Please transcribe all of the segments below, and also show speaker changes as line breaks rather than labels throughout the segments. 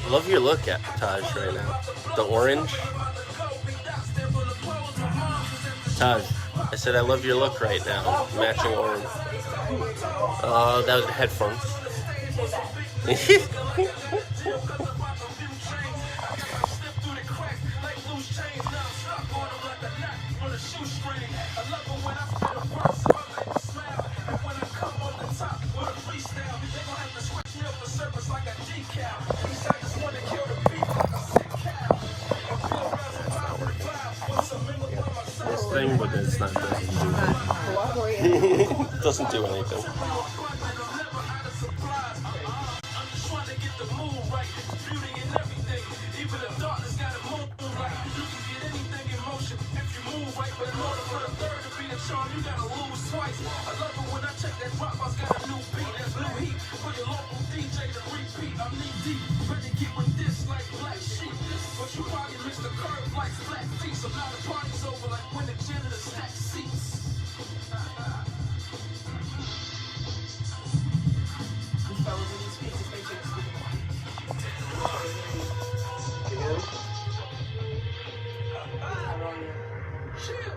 Love your look at Taj right now. The orange. Taj, I said I love your look right now. Matching orange. That was the headphones. This thing, but it's not, doesn't do anything.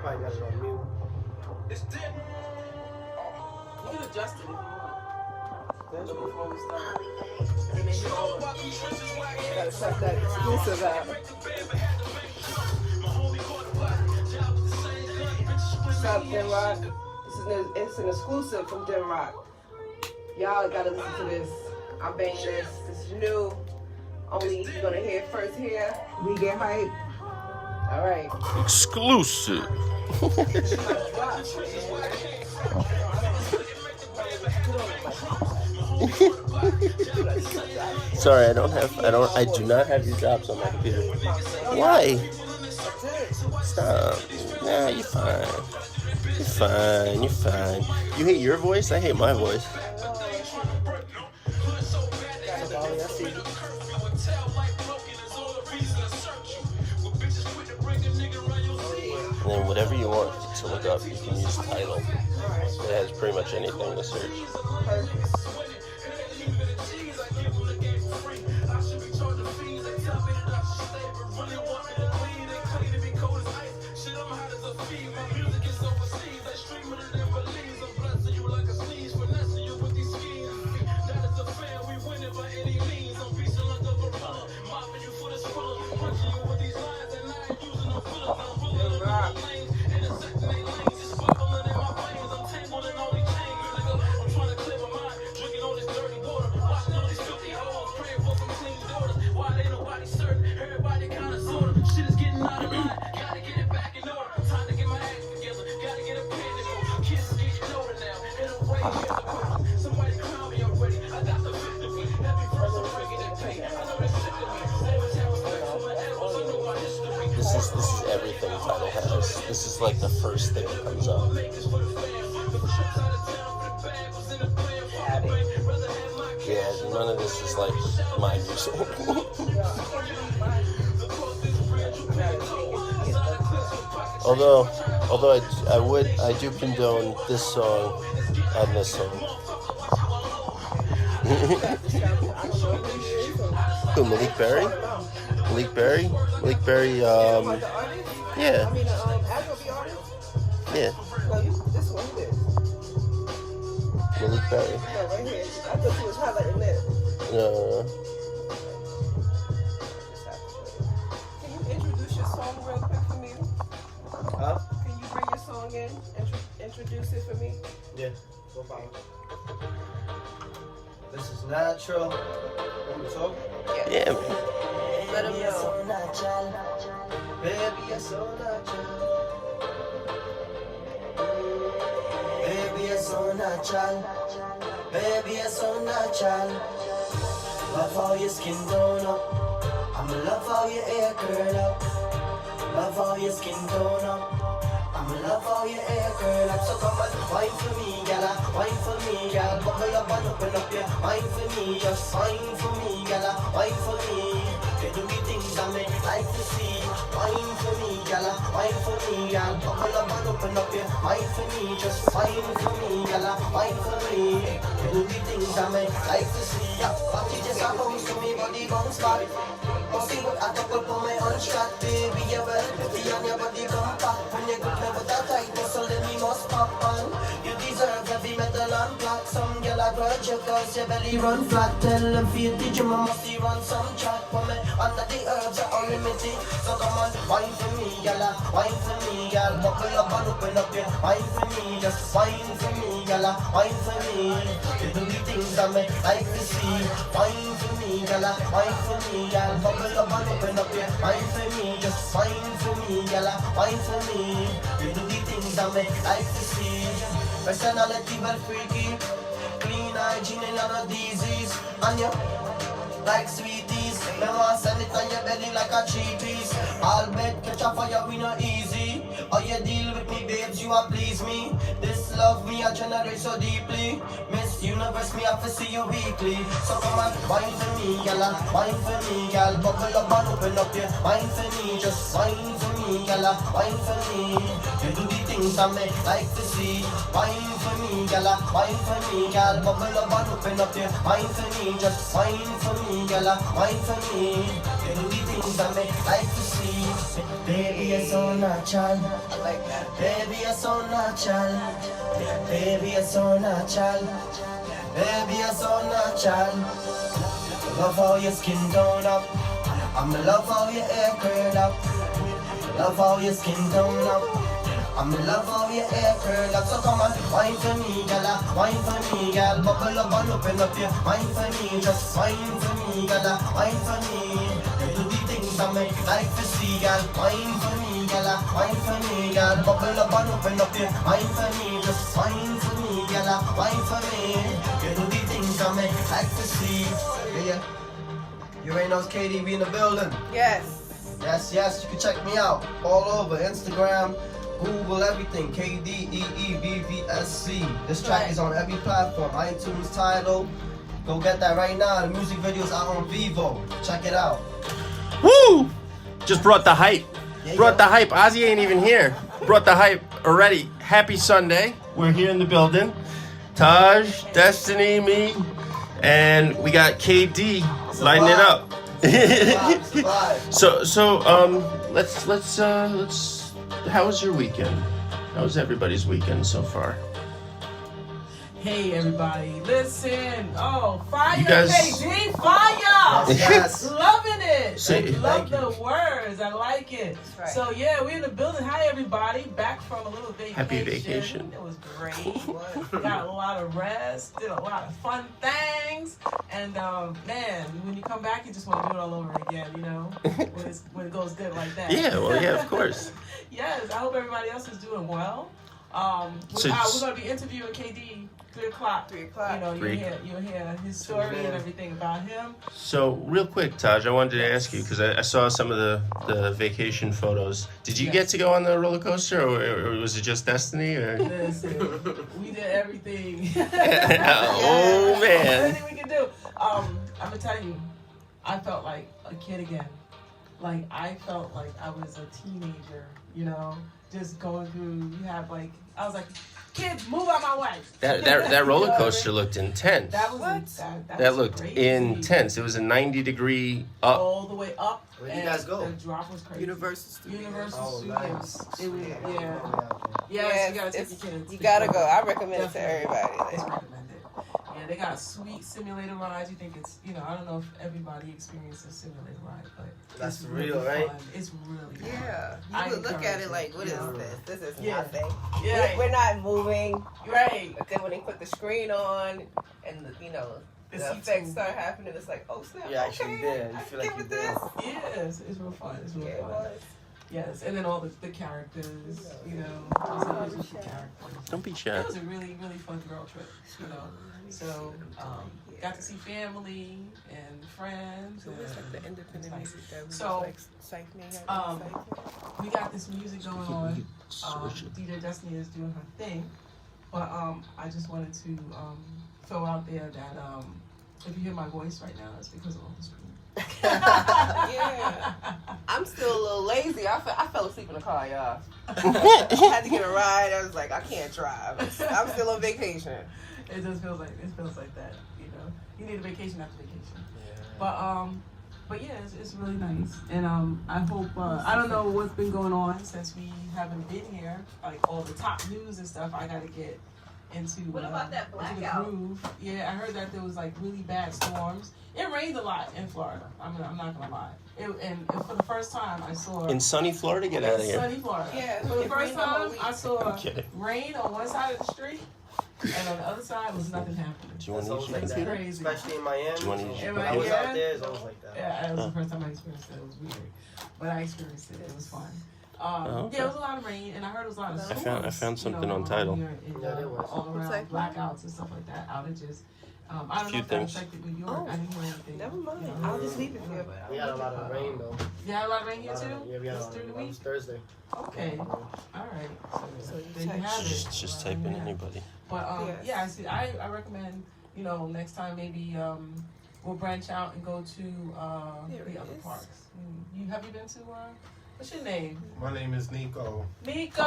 Probably got it on mute. It's dead. You can adjust it if you want. Before we start. And then you gotta set that exclusive out. What's up, Den Rock? It's an exclusive from Den Rock. Y'all gotta listen to this. I'm banging this. This is new. Only you're gonna hear it first here. We get hype. All right.
Exclusive.
Sorry, I do not have your drops on my computer. Why? Stop. Nah, you're fine. You're fine. You're fine. You hate your voice? I hate my voice. And then whatever you want to look up, you can use title. It has pretty much anything to search. This is everything Tidal has. This is like the first thing that comes up. Yeah, none of this is like my music. although I do condone this song and this song. Who, Malik Berry? Malik Berry? Malik Berry, yeah. Yeah.
This one here.
Malik Berry.
No, right here. I thought you was highlighting that.
No.
Can you introduce your song real quick for me?
Huh?
Can you bring your song in? Introduce it for me?
Yeah. No problem. This is natural. Want me to talk? Yeah.
Let them know.
Baby, you're so natural. Baby, you're so natural. Baby, you're so natural. Love how your skin tone up. I'm love how your hair curl up. Love how your skin tone up. I'm love how your hair curl up. So come on, wine for me, gala. Wine for me, gal. Buckle up and open up your wine for me. Just wine for me, gala. Wine for me. You do the things I make like to see. Wine for me, gala. Wine for me, gal. Buckle up and open up your wine for me. Just wine for me, gala. Wine do the things I make like to see. Yeah, but you just a bounce to me, body bounce back. Pussy with a couple for my unshot, baby, you well pretty and your body compact. When you grip me with that tight muscle, then me must pop on. You deserve heavy metal and black. Some girl I grudge you cause your belly run flat. Tell them feel the gym, I must run some track for me. Under the herbs are unlimited. So come on, wine for me, girl, wine for me, girl. Buckle up and open up your wine for me. Just wine for me, girl, wine for me. You do the things I make like to see. Wine for me, girl, wine for me, girl. Buckle up and open up your wine for me. Just wine for me, girl, wine for me. You do the things I make like to see. Personality well freaky. Clean hygiene and none of disease. And you like sweeties. Me want send it on your belly like a cheapies. All bed catch a fire, we not easy. How you deal with me, babes, you a please me. This love me a generate so deeply. Miss Universe, me have to see you weekly. So come on, wine for me, gala, wine for me, gal. Buckle up and open up your wine for me. Just wine for me, gala, wine for me. You do the things I make like to see. Wine for me, gala, wine for me, gal. Buckle up and open up your wine for me. Just wine for me, gala, wine for me. You do the things I make like to see. Baby, you're so natural.
I like that.
Baby, you're so natural. Baby, you're so natural. Baby, you're so natural. Love how your skin tone up. I'm love how your hair curl up. Love how your skin tone up. I'm love how your hair curl up. So come on, wine for me, gala, wine for me, gal. Buckle up and open up your wine for me. Just wine for me, gala, wine for me. You do the things I make like to see, gal. Wine for me, gala, wine for me, gal. Buckle up and open up your wine for me. Just wine for me, gala, wine for me. You do the things I make like to see. Yeah, you ain't know KDee be in the building.
Yes.
Yes, you can check me out all over Instagram, Google, everything. KDEEBVSC. This track is on every platform. iTunes, Tidal. Go get that right now. The music video is out on Vivo. Check it out.
Woo! Just brought the hype.
Yeah,
Brought the hype. Ozzy ain't even here. Brought the hype already. Happy Sunday. We're here in the building. Taj, Destiny, me, and we got KDee lighting it up.
Survive.
So let's how was your weekend? How was everybody's weekend so far?
Hey everybody, listen. Oh, fire,
You guys-
KDee, fire!
Yes.
Loving it.
Say-
Love
Thank
the words. I like it.
right.
So yeah, we're in the building. Hi everybody, back from a little vacation.
Happy vacation.
It was great. Got a lot of rest. Did a lot of fun things. And man, when you come back, you just want to do it all over again. You know, when it goes good like that.
Yeah, well, yeah, of course.
Yes, I hope everybody else is doing well.
So
we're going to be interviewing KDee 3 o'clock.
3 o'clock.
You know, you'll hear his story and everything about him.
So real quick, Taj, I wanted to ask you because I saw some of the vacation photos. Did you get to go on the roller coaster, or was it just Destiny? Or
Listen, we did everything.
Oh man!
Everything we could do. I'm gonna tell you, I felt like a kid again. Like I felt like I was a teenager. You know, just going through. I was like, kids, move out my way.
That roller coaster looked intense.
That was
That looked
crazy.
intense. It was a 90-degree up.
All the way up.
Where did you
and
guys go?
The drop was crazy.
Universal Studios.
Universal
Oh,
Studios.
nice.
It was, yeah. Yes,
Yes,
you gotta take
it's-
your kids.
You
for
gotta
sure.
go. I recommend it to
Definitely.
everybody.
It's recommended. Yeah, they got sweet simulator rides. You think it's, I don't know if everybody experienced a simulator ride, but
That's
it's really
real, right?
fun. It's really fun.
Yeah.
I
You would look at
encourage
it
it.
like, what is
Yeah.
this? This is
Yeah.
nothing.
Yeah.
We're not moving.
Right.
But then when they put the screen on and, the
The
effects
seats
start happening, it's like, oh snap.
You're actually
okay,
there. You
I
feel
can
like
get
you're
with
there.
this.
Yes, it's real fun. It's real
Yeah, it
fun.
was.
Yes, and then all the characters, characters.
Don't be
It
shy.
was a really, really fun girl trip, So, got to see family and friends.
So it's like the independent
Like,
music that we
so,
like psych me.
we got this music going on. DJ Destiny is doing her thing, but I just wanted to throw out there that if you hear my voice right now, it's because of all the screaming.
Yeah. I'm still a little lazy. I fell asleep in the car, y'all. I had to get a ride. I was like, I can't drive. I'm still on vacation.
It just feels like that. You know, you need a vacation after vacation.
Yeah.
But yeah, it's really nice, and I hope I don't know what's been going on since we haven't been here, like all the top news and stuff. I gotta get into
What about that
into the
blackout?
groove. Yeah, I heard that there was like really bad storms. It rained a lot in Florida. I'm not gonna lie. And for the first time, I saw
In sunny Florida, get out of here.
sunny Florida.
Yeah,
For the
it
first
rained the whole
time,
week.
I saw
I'm kidding.
rain on one side of the street, and on the other side was nothing happening.
Do you want
It's
to
always
use
like
your
that,
computer?
Crazy.
especially in Miami.
Do you want to use your
When I was
computer?
out there, it's always like that.
Yeah, it was the first time I experienced it. It was weird, but I experienced it. It was fun.
okay.
Yeah, it was a lot of rain, and I heard it was a lot of
I
storms.
found something
you know,
on Tidal.
here in,
Yeah, there was.
all around
What's that?
blackouts and stuff like that, outages. I don't
Few
know if that
things.
affected New York.
Oh,
I didn't hear anything.
Never mind.
You know.
I'll just leave it here. But
We had a lot of rain though.
You had a lot of rain here too?
Yeah, we had a
This
lot
during the
of rain. It
week?
was Thursday.
Okay. All right. So
you
there you
type-
have it.
Just type in anybody.
But
Yes.
yeah, I see. I recommend, you know, next time maybe we'll branch out and go to
There
the
it
other
is.
parks. Have you been to what's your name?
My name is Nico.
Miko.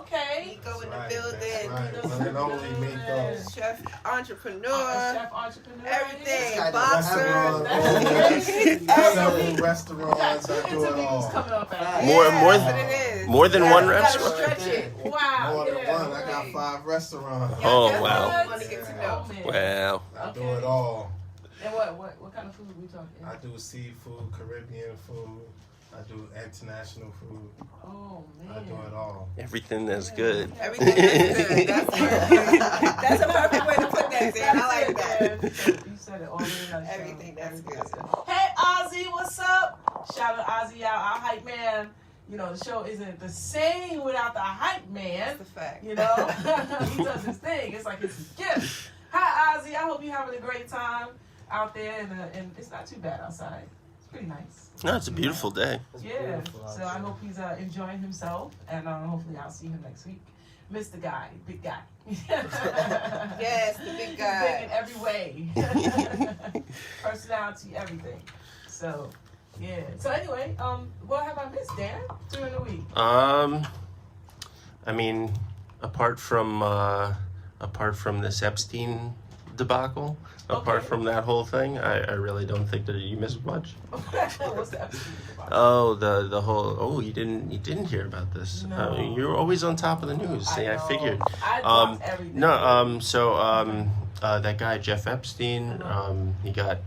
Okay.
Nico in the
Right,
building.
that's right. One and only Nico.
Chef, entrepreneur,
Chef entrepreneur.
everything,
This guy
boxer.
That's crazy.
Several
You
restaurants,
got
I
two
do it
interviews
all.
coming up at
More-
Yeah,
more-
that's what it is.
more than
You
one
gotta
restaurant?
stretch it.
Wow.
More than
yeah.
one. I got 5 restaurants.
Oh,
that's
wow.
what I want to get to know.
Oh, man.
Wow.
I do
Okay.
it all.
And what kind of food we talking?
I do seafood, Caribbean food. I do international food.
Oh man.
I do it all.
Everything that's good.
Everything that's good. That's perfect. That's a perfect way to put that, Dan. I like that.
You said it all in a nutshell.
Everything that's good.
Hey Ozzy, what's up? Shout out Ozzy out, our hype man. You know, the show isn't the same without the hype man.
That's a fact.
You know, he does his thing. It's like it's his gift. Hi Ozzy, I hope you're having a great time out there, and it's not too bad outside. It's pretty nice.
No, it's a beautiful day.
It's
Yeah.
beautiful out
So I
there.
hope he's enjoying himself, and hopefully I'll see him next week. Mr. Guy, big guy.
Yes, the big
Big in
guy.
every way. Personality, everything. So, yeah. So anyway, what have I missed, Dan, during the week?
I mean, apart from this Epstein debacle, apart
Okay.
from that whole thing, I really don't think that you missed much.
What's that?
Oh, the whole. You didn't hear about this.
No.
You're always on top of the news. See, I
know.
figured.
I dropped everything.
No, that guy Jeff Epstein, he got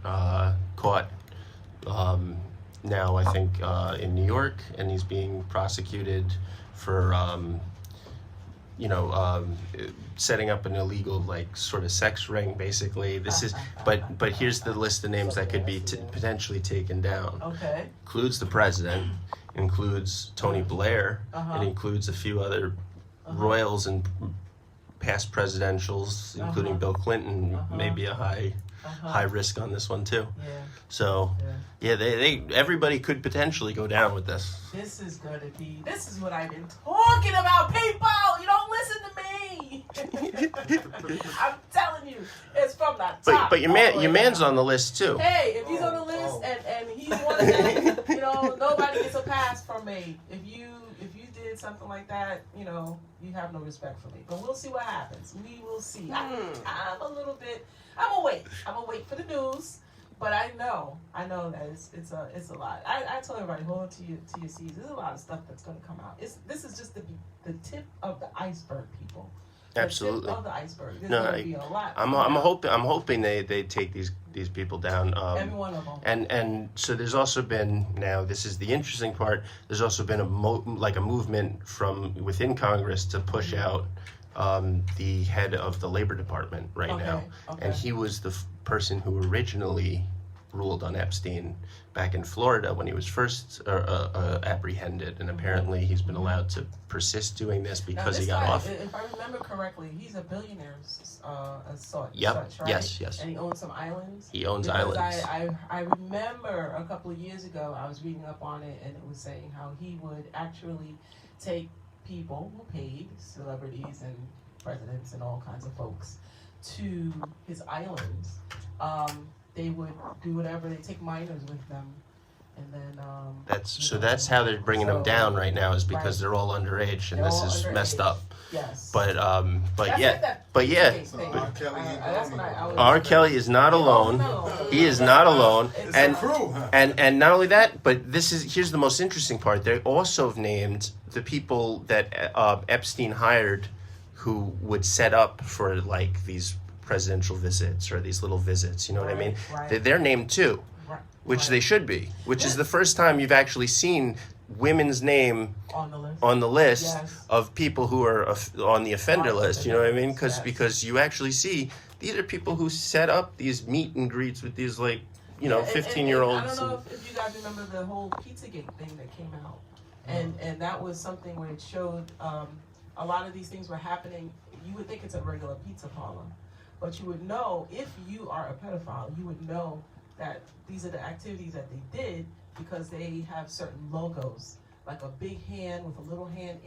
caught now I think in New York, and he's being prosecuted for setting up an illegal like sort of sex ring. Basically, this is but here's the list of names that could be potentially taken down.
Okay.
Includes the president, includes Tony Blair,
Uh-huh.
it includes a few other royals and past presidentials, including Bill Clinton, maybe a high risk on this one too.
Yeah.
So
Yeah.
they everybody could potentially go down with this.
This is gonna be. This is what I've been talking about, people. You don't listen to me. I'm telling you, it's from the top.
But your
all the way
man's
down.
on the list too.
Hey, if he's on the list and he's one of them, you know, nobody gets a pass from me. If you did something like that, you know, you have no respect for me. But we'll see what happens. We will see. I'm gonna wait for the news. But I know that it's a lot. I tell everybody, hold on to your seats. There's a lot of stuff that's going to come out. This is just the tip of the iceberg, people. The
Absolutely.
tip of the iceberg. There's
No,
going to be a lot.
I'm hoping they take these people down.
Every one of them.
And so there's also been, now this is the interesting part, there's also been a movement from within Congress to push out the head of the Labor Department right now.
Okay.
And he was the person who originally ruled on Epstein back in Florida when he was first apprehended, and apparently he's been allowed to persist doing this because he got off.
If I remember correctly, he's a billionaire
Yep.
such, right?
Yes.
And he owns some islands.
He owns
Because
islands.
I remember a couple of years ago, I was reading up on it, and it was saying how he would actually take people who paid, celebrities and presidents and all kinds of folks, to his islands, they would do whatever. They take minors with them, and then
that's how they're bringing them down right now, is because they're all underage, and
They're
this
all
is
underage.
messed up.
Yes.
But
That's
yeah,
like that
but yeah.
Pizzagate thing.
R. Kelly,
That's what I always
R. Kelly is not alone. He is not alone,
It's
and
a
crew, huh?
and not only that, but here's the most interesting part. They also have named the people that Epstein hired, who would set up for like these presidential visits or these little visits. You know what I mean?
Right.
They're named too,
Right.
which they should be. Which is the first time you've actually seen women's name
on the list.
Yes. Of people who are on the offender
On the
list. You know what I mean?
offender list,
Because you actually see these are people who set up these meet and greets with these 15-year-olds.
I don't know if you guys remember the whole Pizzagate thing that came out, and that was something where it showed a lot of these things were happening. You would think it's a regular pizza parlor, but you would know, if you are a pedophile, you would know that these are the activities that they did, because they have certain logos, like a big hand with a little hand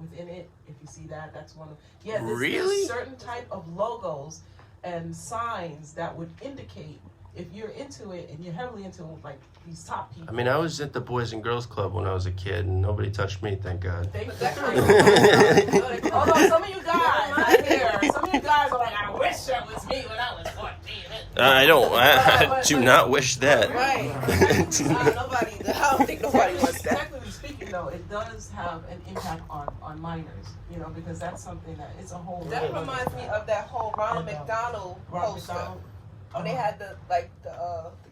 within it. If you see that, that's one of there's certain type of logos and signs that would indicate if you're into it, and you're heavily into it, like these top people.
I mean, I was at the Boys and Girls Club when I was a kid, and nobody touched me, thank God.
Although some of you guys out here, some of you guys are like, I wish that was me when I was 14.
I do not wish that.
Right. I don't think nobody wants that.
Technically speaking, though, it does have an impact on minors, because that's something that it's a whole.
That reminds me of that whole Ronald McDonald poster. When they had the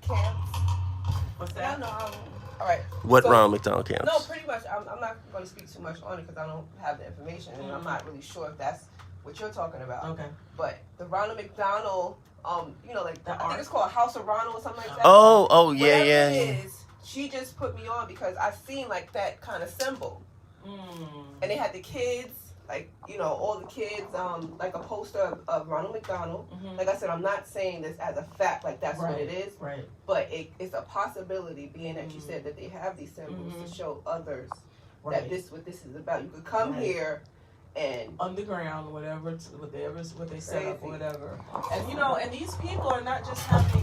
camps.
What's that?
All right.
What
So-
Ronald McDonald camps?
No, pretty much. I'm not going to speak too much on it because I don't have the information, and I'm not really sure if that's what you're talking about.
Okay.
But the Ronald McDonald, I think
art.
it's called House of Ronald or something like that.
Oh, yeah,
Whatever
yeah.
it is, she just put me on because I seen like that kind of symbol, and they had the kids. All the kids, like a poster of Ronald McDonald. Like I said, I'm not saying this as a fact, like that's what it is.
Right.
But it's a possibility, being that you said that they have these symbols to show others that what this is about. You could come here and
underground, whatever what they set up,
Crazy.
or whatever. And these people are not just having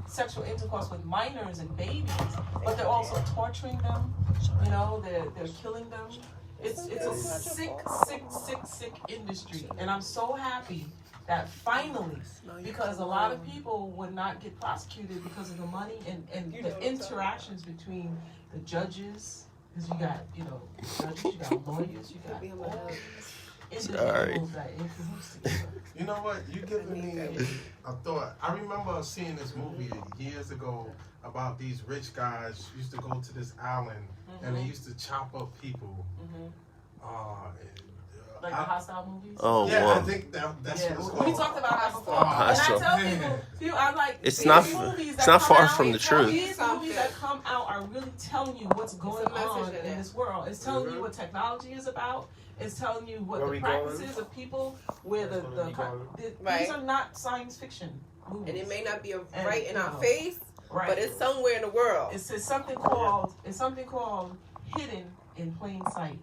sexual intercourse with minors and babies, but they're also torturing them. They're killing them. It's a sick industry, and I'm so happy that finally, because a lot of people would not get prosecuted because of the money and the interactions between the judges, because you got judges, you got lawyers, you got individuals that introduce together.
You know what? You giving me a thought. I remember seeing this movie years ago about these rich guys used to go to this island and they used to chop up people.
Like the hostile movies?
Oh,
yeah,
whoa.
I think that's what it's called.
We talked about that before.
Hostile.
And I tell people, I'm like,
It's
these
not-
movies
it's
that
not
come
far
out,
from the truth.
These movies that come out are really telling you what's going on
message in
in
it.
this world. It's telling you what technology is about. It's telling you what
Where
the
we
practices
going?
of people, where
That's where we going.
Right.
these are not science fiction movies.
and it may not be
And,
right in
you
our
know,
face,
right.
but it's somewhere in the world.
It's something called hidden in plain sight,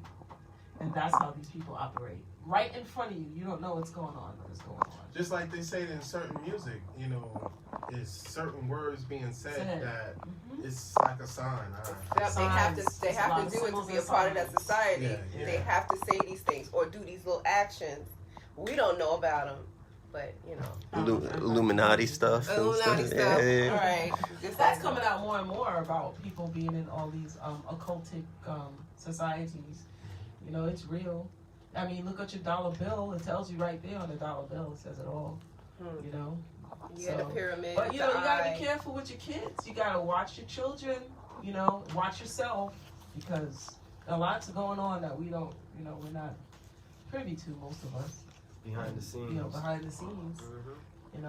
and that's how these people operate. Right in front of you, you don't know what's going on, but it's going on.
Just like they say in certain music, is certain words being said that it's like a sign.
They have to
There's a lot
do
of
it to
symbols
be a
and
part of that
signs.
society.
Yeah.
They have to say these things or do these little actions. We don't know about them, but
Illuminati stuff. and
Illuminati stuff.
Yeah.
All right,
That's coming out more and more about people being in all these occultic societies. It's real. I mean, look at your dollar bill. It tells you right there on the dollar bill. It says it all.
Yeah, the pyramid.
But
the
you gotta
eye.
be careful with your kids. You gotta watch your children. Watch yourself, because a lot's going on that we don't. We're not privy to, most of us.
Behind the scenes.
Behind the scenes. And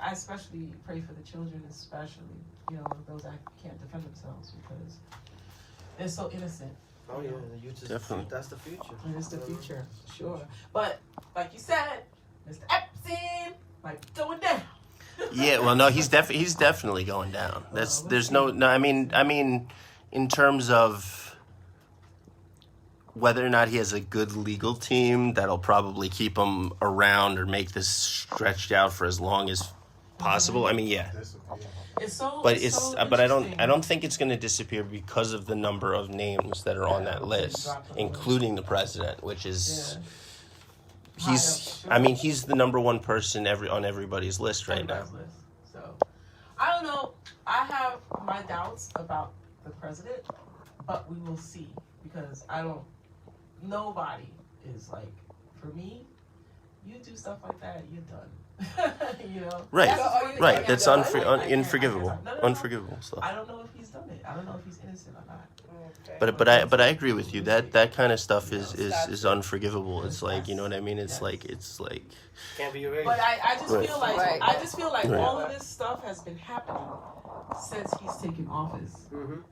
I especially pray for the children, especially, those that can't defend themselves, because they're so innocent.
Oh yeah, you just
Definitely.
that's the future.
And it's the future, sure. But like you said, Mr. Epstein, going down.
Yeah, well, no, he's definitely going down. There's no. I mean, in terms of whether or not he has a good legal team that'll probably keep him around or make this stretched out for as long as possible. I mean, yeah.
Disappear.
It's so.
But
so
but I
interesting.
don't think it's going to disappear because of the number of names that are on that list, including the president, which is he's the number one person on everybody's list right now.
Everybody's list. So I don't know. I have my doubts about the president, but we will see because nobody is like, for me, you do stuff like that, you're done. You know?
Right, right. That's
unforgivable.
Unforgivable stuff.
I don't know if he's done it. I don't know if he's innocent or not.
Okay. But I agree with you. That kind of stuff is unforgivable. It's like, you know what I mean? It's like
Can't be erased.
But I just feel like
Right.
all of this stuff has been happening since he's taken office.
Mhm.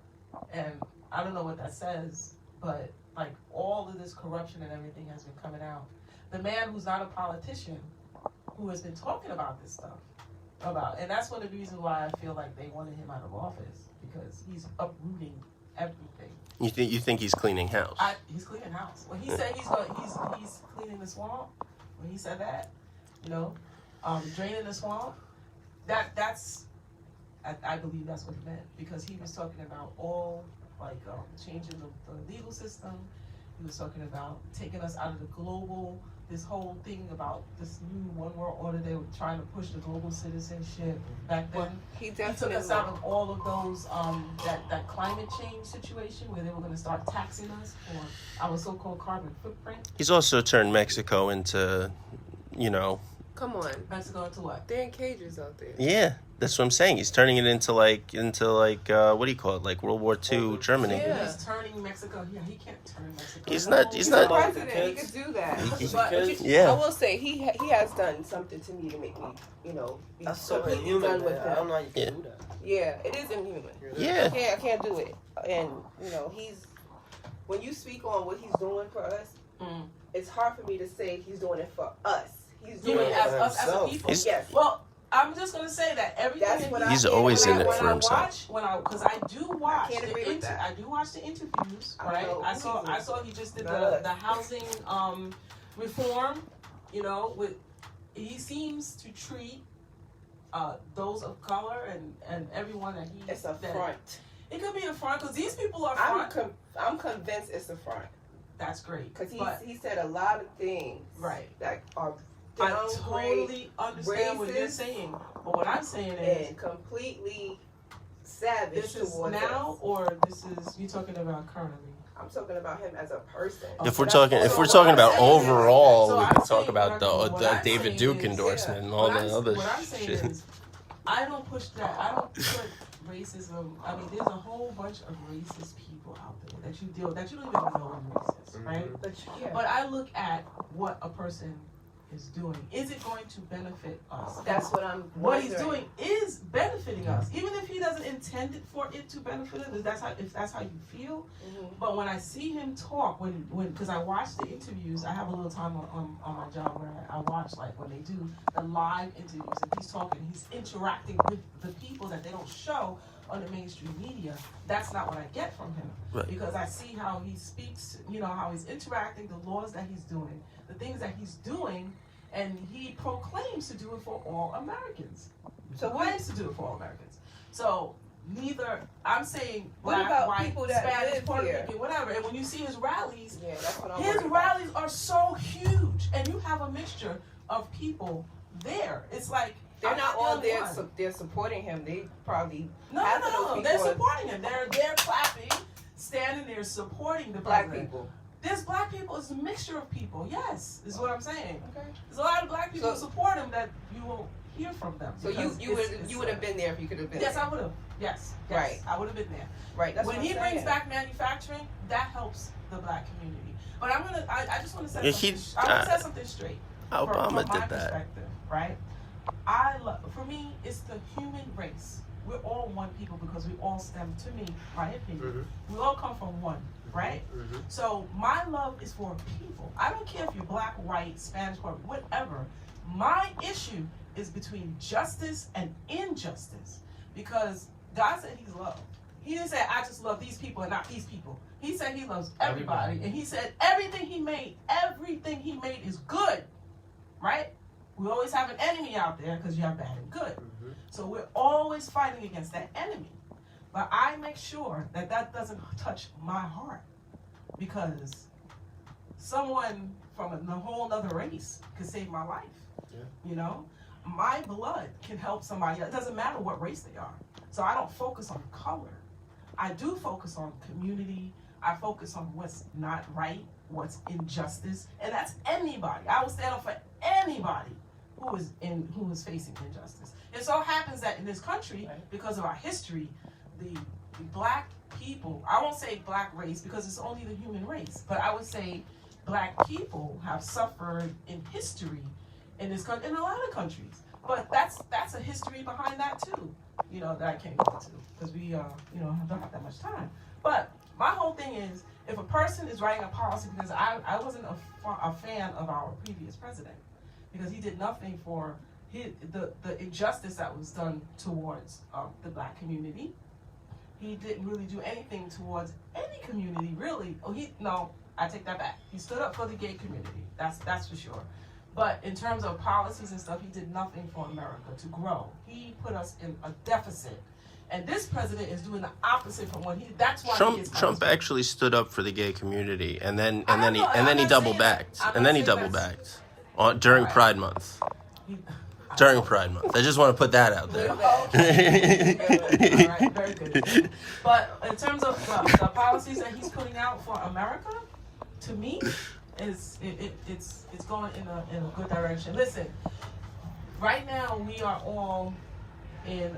And I don't know what that says, but like all of this corruption and everything has been coming out. The man who's not a politician, who has been talking about this stuff, and that's one of the reasons why I feel like they wanted him out of office, because he's uprooting everything.
you think he's cleaning house?
He's cleaning house. When he said he's cleaning the swamp, when he said that, you know, draining the swamp, I believe that's what he meant, because he was talking about all like changing the legal system. He was talking about taking us out of the global, this whole thing about this new one world order. They were trying to push the global citizenship back then.
He
He
definitely
took us out of all of those, that climate change situation where they were going to start taxing us for our so-called carbon footprint.
He's also turned Mexico into, you know.
Come on.
Mexico into what?
They're in cages out there.
Yeah, that's what I'm saying. He's turning it into like what do you call it? Like World War II Germany.
Yeah.
He's turning Mexico. Yeah, he can't turn Mexico.
He's not.
He's the president. He could do that. But
Yeah.
I will say he has done something to me to make me, you know, be
That's so
completely
inhuman,
done with
man. I don't
him.
know how you can do that.
Yeah, it is inhuman.
Yeah.
I can't do it. And you know, when you speak on what he's doing for us, it's hard for me to say he's doing it for us. He's
You
doing
mean
it
as us as a
himself.
people?
Yes.
Well, I'm just gonna say that everything
That's
that
what
He's
I
always
when
in
I-
it
when
for
I
himself.
Because I do watch.
can't agree with that.
I do watch the interviews,
I
right?
know
I
who
saw.
he's
I saw he just did
Not
the
us.
housing reform. You know, he seems to treat those of color and everyone that he.
It's a
that-
front.
It could be a front because these people are front.
I'm convinced it's a front
That's great.
because
But
he said a lot of things
Right.
that are
I
downgrade
totally understand what you're
racist,
saying. But what I'm saying is,
and completely savage
this is
towards
now
us.
or this is you talking about currently?
I'm talking about him as a person.
If we're
That's
talking about
So
overall, we
I'm
can talk
saying
about
what
the
I'm
David
saying
Duke
is-
endorsement and all that other
What I'm saying
shit.
is, I don't push that. I don't put racism. I mean, there's a whole bunch of racist people out there that you don't even know are racist, right?
But yeah,
But I look at what a person is doing. Is it going to benefit us?
that's what I'm.
What he's
wondering.
doing is benefiting us, even if he doesn't intend it for it to benefit us. If that's how you feel.
Mhm.
But when I see him talk, because I watch the interviews, I have a little time on my job where I watch like when they do the live interviews and he's talking, he's interacting with the people that they don't show on the mainstream media. That's not what I get from him.
Right.
Because I see how he speaks, you know, how he's interacting, the laws that he's doing, the things that he's doing, and he proclaims to do it for all Americans.
So what?
Proclaims to do it for all Americans. So neither, I'm saying
What
black,
about
white,
people that
Spanish,
live
Puerto
here?
Rican, whatever. And when you see his rallies,
Yeah, that's what I'm.
his
worried about.
rallies are so huge, and you have a mixture of people there. It's like
They're
I'm
not
the
all
only
there.
one.
They're supporting him. They probably
No,
half of those
no,
people
they're
are
supporting him. They're clapping, standing there supporting the
black
president.
people.
There's black people. It's a mixture of people. Yes, is what I'm saying.
Okay.
There's a lot of black people
So-
who support him that you won't hear from them.
So
because
you would have been there if you could have been.
Yes,
there.
I would have. Yes,
Right.
I would have been there.
Right. That's
When
what
he
I'm
brings
saying.
back manufacturing, that helps the black community. But I just want to set
Yeah,
something.
he-
I want to set something straight.
Obama
from my
did that.
perspective, right? For me, it's the human race. We're all one people because we all stem, to me, my opinion, we all come from one, right? So my love is for people. I don't care if you're black, white, Spanish, or whatever. My issue is between justice and injustice, because God said he's love. He didn't say, I just love these people and not these people. He said he loves everybody. And he said everything he made is good, right? We always have an enemy out there because you have bad and good. So we're always fighting against that enemy. But I make sure that that doesn't touch my heart, because someone from a whole other race could save my life.
Yeah.
You know, my blood can help somebody. It doesn't matter what race they are. So I don't focus on color. I do focus on community. I focus on what's not right, what's injustice, and that's anybody. I will stand up for anybody who is facing injustice. It so happens that in this country, because of our history, the black people, I won't say black race because it's only the human race, but I would say black people have suffered in history in this country, in a lot of countries. But that's a history behind that too, you know, that I can't go into because we don't have that much time. But my whole thing is, if a person is writing a policy, because I wasn't a fan of our previous president, because he did nothing for the injustice that was done towards the black community. He didn't really do anything towards any community, really. I take that back. He stood up for the gay community. That's for sure. But in terms of policies and stuff, he did nothing for America to grow. He put us in a deficit. And this president is doing the opposite from what that's why
Trump actually stood up for the gay community, and then he double backed. During Pride Month. During Pride Month. I just want to put that out there.
Okay. All right, very good. But in terms of the policies that he's putting out for America, to me, it's going in a good direction. Listen, right now we are all in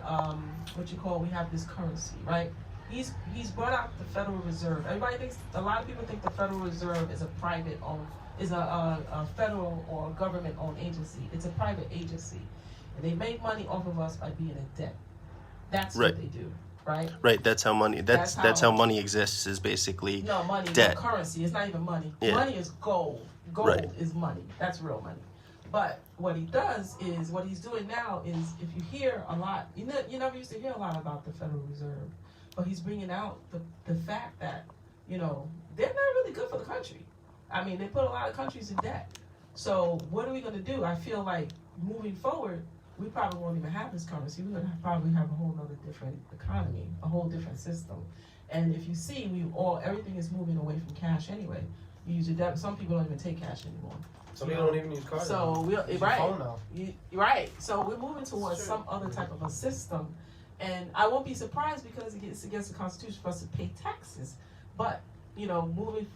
we have this currency, right? He's brought out the Federal Reserve. A lot of people think the Federal Reserve is a private owned, is a federal or government owned agency. It's a private agency, and they make money off of us by being in debt. That's what they do, right?
Right. That's how money. That's how money exists. Is basically debt.
No currency. It's not even money.
Yeah.
Money is gold. Gold is money. That's real money. But what he does is, what he's doing now is, if you hear a lot, you never used to hear a lot about the Federal Reserve, but he's bringing out the fact that, they're not really good for the country. I mean, they put a lot of countries in debt. So what are we going to do? I feel like moving forward, we probably won't even have this currency. We're going to probably have a whole other different economy, a whole different system. And if you see, everything is moving away from cash anyway. You use your debt. Some people don't even take cash anymore.
Some people don't even use cards.
So right. So we're moving towards some other type of a system, and I won't be surprised because it's against the Constitution for us to pay taxes. But moving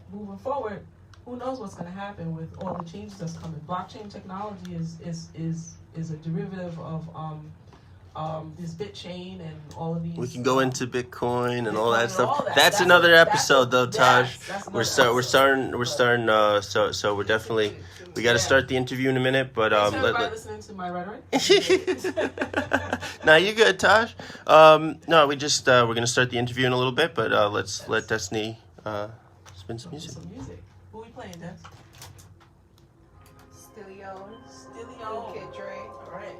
forward, who knows what's going to happen with all the changes that's coming? Blockchain technology is a derivative of this BitChain and all of these.
We can go into Bitcoin and all that stuff. That's another episode, though, Taj. We're starting. So we're definitely. We got to start the interview in a minute, but
listening to my rhetoric.
Nah, you good, Taj? No, we just we're gonna start the interview in a little bit, but let's let Destiny spin some music.
Who we playing, Des?
Stillio. Kid Dre.
All right.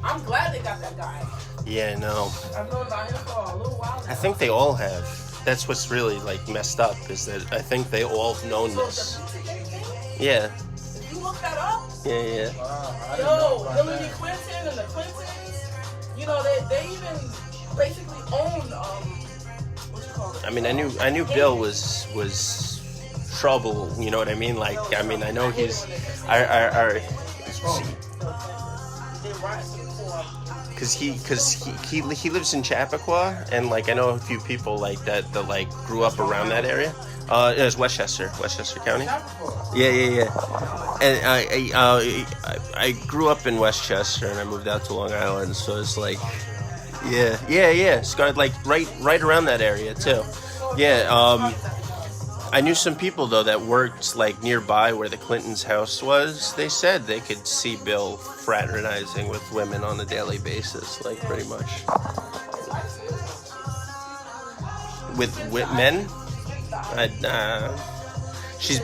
I'm glad they got that guy.
Yeah, no.
I've known about him for a little while now.
I think they all have. That's what's really messed up, is that I think they all have known this. Yeah.
Did you look that up?
Yeah.
Hillary Clinton and the Clintons, they even basically owned what you call it?
I mean, I knew Bill was trouble. You know what I mean? I know he's our Because he lives in Chappaqua, and I know a few people that grew up around that area. It was Westchester County. Yeah. And I grew up in Westchester, and I moved out to Long Island, so it's yeah. It's got right around that area too. Yeah. I knew some people though that worked nearby where the Clintons' house was. They said they could see Bill fraternizing with women on a daily basis, pretty much. With men? She's.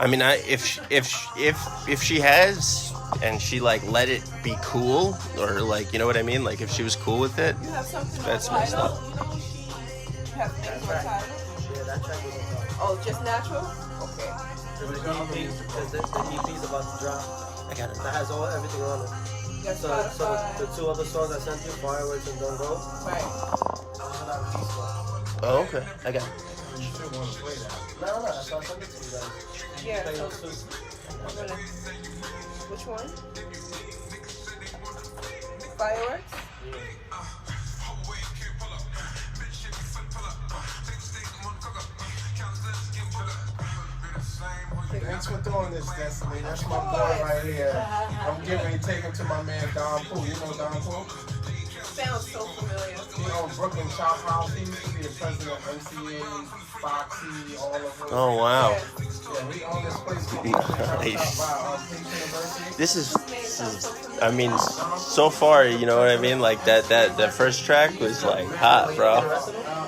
I mean, if she has, and she like let it be cool, or like, you know what I mean? Like if she was cool with it,
You have something
that's
on
messed
title?
up.
You have things on title?
Yeah, that track was on top.
Oh, just natural? Okay.
Because the EP is about to drop.
I got it.
That has everything on it.
You got
So
Spotify.
the two other songs I sent you, Fireworks and Don't Go,
Right.
those are not released yet.
Oh, okay. I got it.
You still want to play that.
No, that's why I sent it to you guys.
Yeah.
Play
So
those two.
I'm gonna. Which one? Fireworks.
Thanks for doing this, Destiny. That's my boy right here. I'm getting ready to take him to my man Don Poole. You know Don Poole?
Sounds so familiar.
He owns Brooklyn Chop House. He used to be the president of MCA, Foxy, all of them.
Oh wow.
Yeah, we own this place called
Nice.
State University.
This is, I mean, so far, you know what I mean? Like that first track was like hot, bro.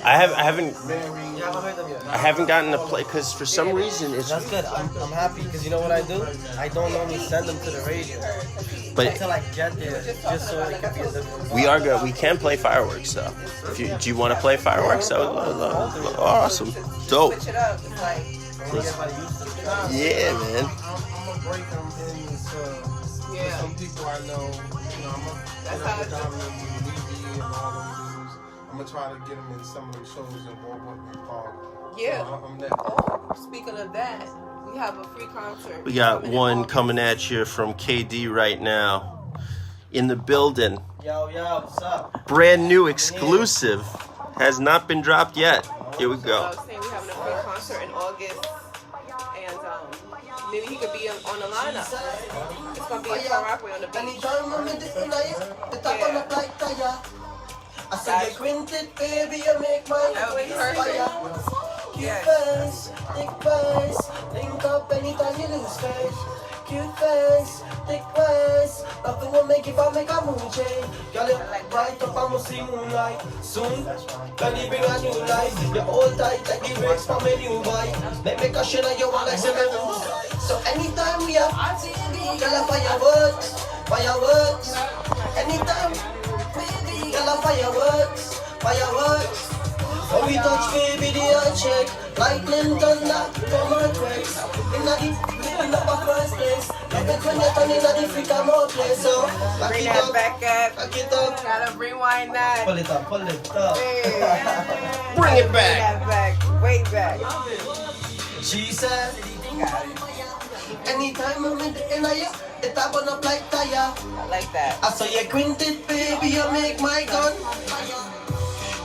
I haven't
You haven't heard them yet?
I haven't gotten to play because for some reason it's.
That's good. I'm happy because you know what I do? I don't normally send them to the radio
But
until I get there, just so it can be a different.
we are good. We can play fireworks though. Do you want to play fireworks? Awesome, dope.
Switch it up. It's like.
Everybody used to it.
Yeah, man.
I'm gonna break them into
Yeah.
some people I know. You know,
That's
I'm
how it's
gonna and all them dudes. I'm gonna try to get them in some of the shows in Walmart Park.
Yeah.
So I'm there.
Oh, speaking of that, we have a free concert.
We got
coming in
one
August.
coming at you from KDee right now, in the building.
Yo, what's up?
Brand new, exclusive, has not been dropped yet. Here we
I
go.
was saying we're having a free concert in August, and maybe he could be on the lineup. It's gonna be in Far Rockaway on the beach.
Anytime I'm in the night, the top on the flight tire. I say you quintet, baby, you make my
That would be perfect.
Cute
Yes.
face, thick face, link up anytime you lose face. Cute face, thick face, nothing will make if I make a mood change. Girl, you bright up, I'ma see moonlight. Soon, can you bring a new life? You're all tight like the brakes from a new bike. Make me cash in on your one like cement. So anytime we have, girl, fireworks, fireworks. Anytime, girl, fireworks, fireworks. When we touch baby, the earth shake. Lightning, thunder, come earthquakes. In the first place. Love it when you're turning at the freaking more place. So, back
Bring
it
that
up,
back up.
back it up.
Gotta rewind that.
Pull it up, pull it up.
Hey.
Bring it
Bring
back.
that back. Way back.
She said, anytime I'm in the inner, the top on up like tire.
I like that.
I saw you quintet, baby, you make my gun.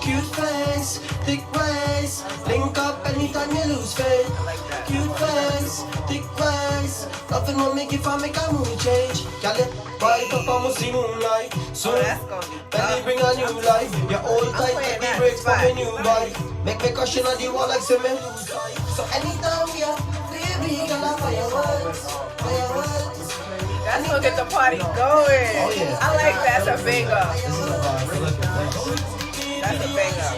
Cute face, thick waist, link up anytime you lose faith.
I like that.
Cute face, thick waist, nothing will make if I make a mood change. Girl, you bright up, I'ma see moonlight. So,
Oh, that's gonna be
Benny
tough.
bring a new life. You're all tight like
playing
the
that
brakes from a
spot.
new bike. Make me caution on the wall like cement. So anytime we are, baby, girl, I fireworks, fireworks.
That's gonna get the party going.
Oh, yeah.
I like that. That's a bingo.
This is a really good place.
That's a bingo.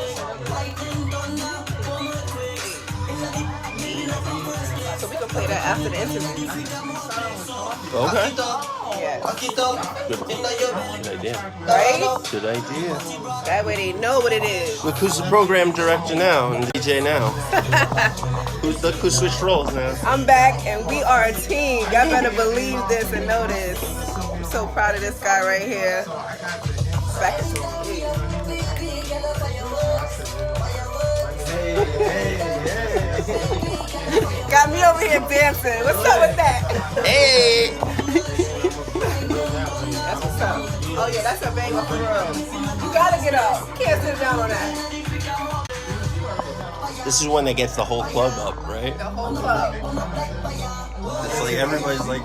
So we can play that after the interview.
Okay.
Yeah.
Back it up,
Good.
in your
Good idea.
Right?
Good idea.
That way they know what it is.
Look who's the program director now and DJ now. Look who switched roles now.
I'm back and we are a team. Y'all better believe this and know this. I'm so proud of this guy right here. Back in Got me over here dancing. What's up with that?
Hey!
That's what's up. Oh yeah, that's a banger for real. You gotta get up. You can't sit down on that.
This is when they get the whole club up, right?
The whole club.
It's like everybody's like,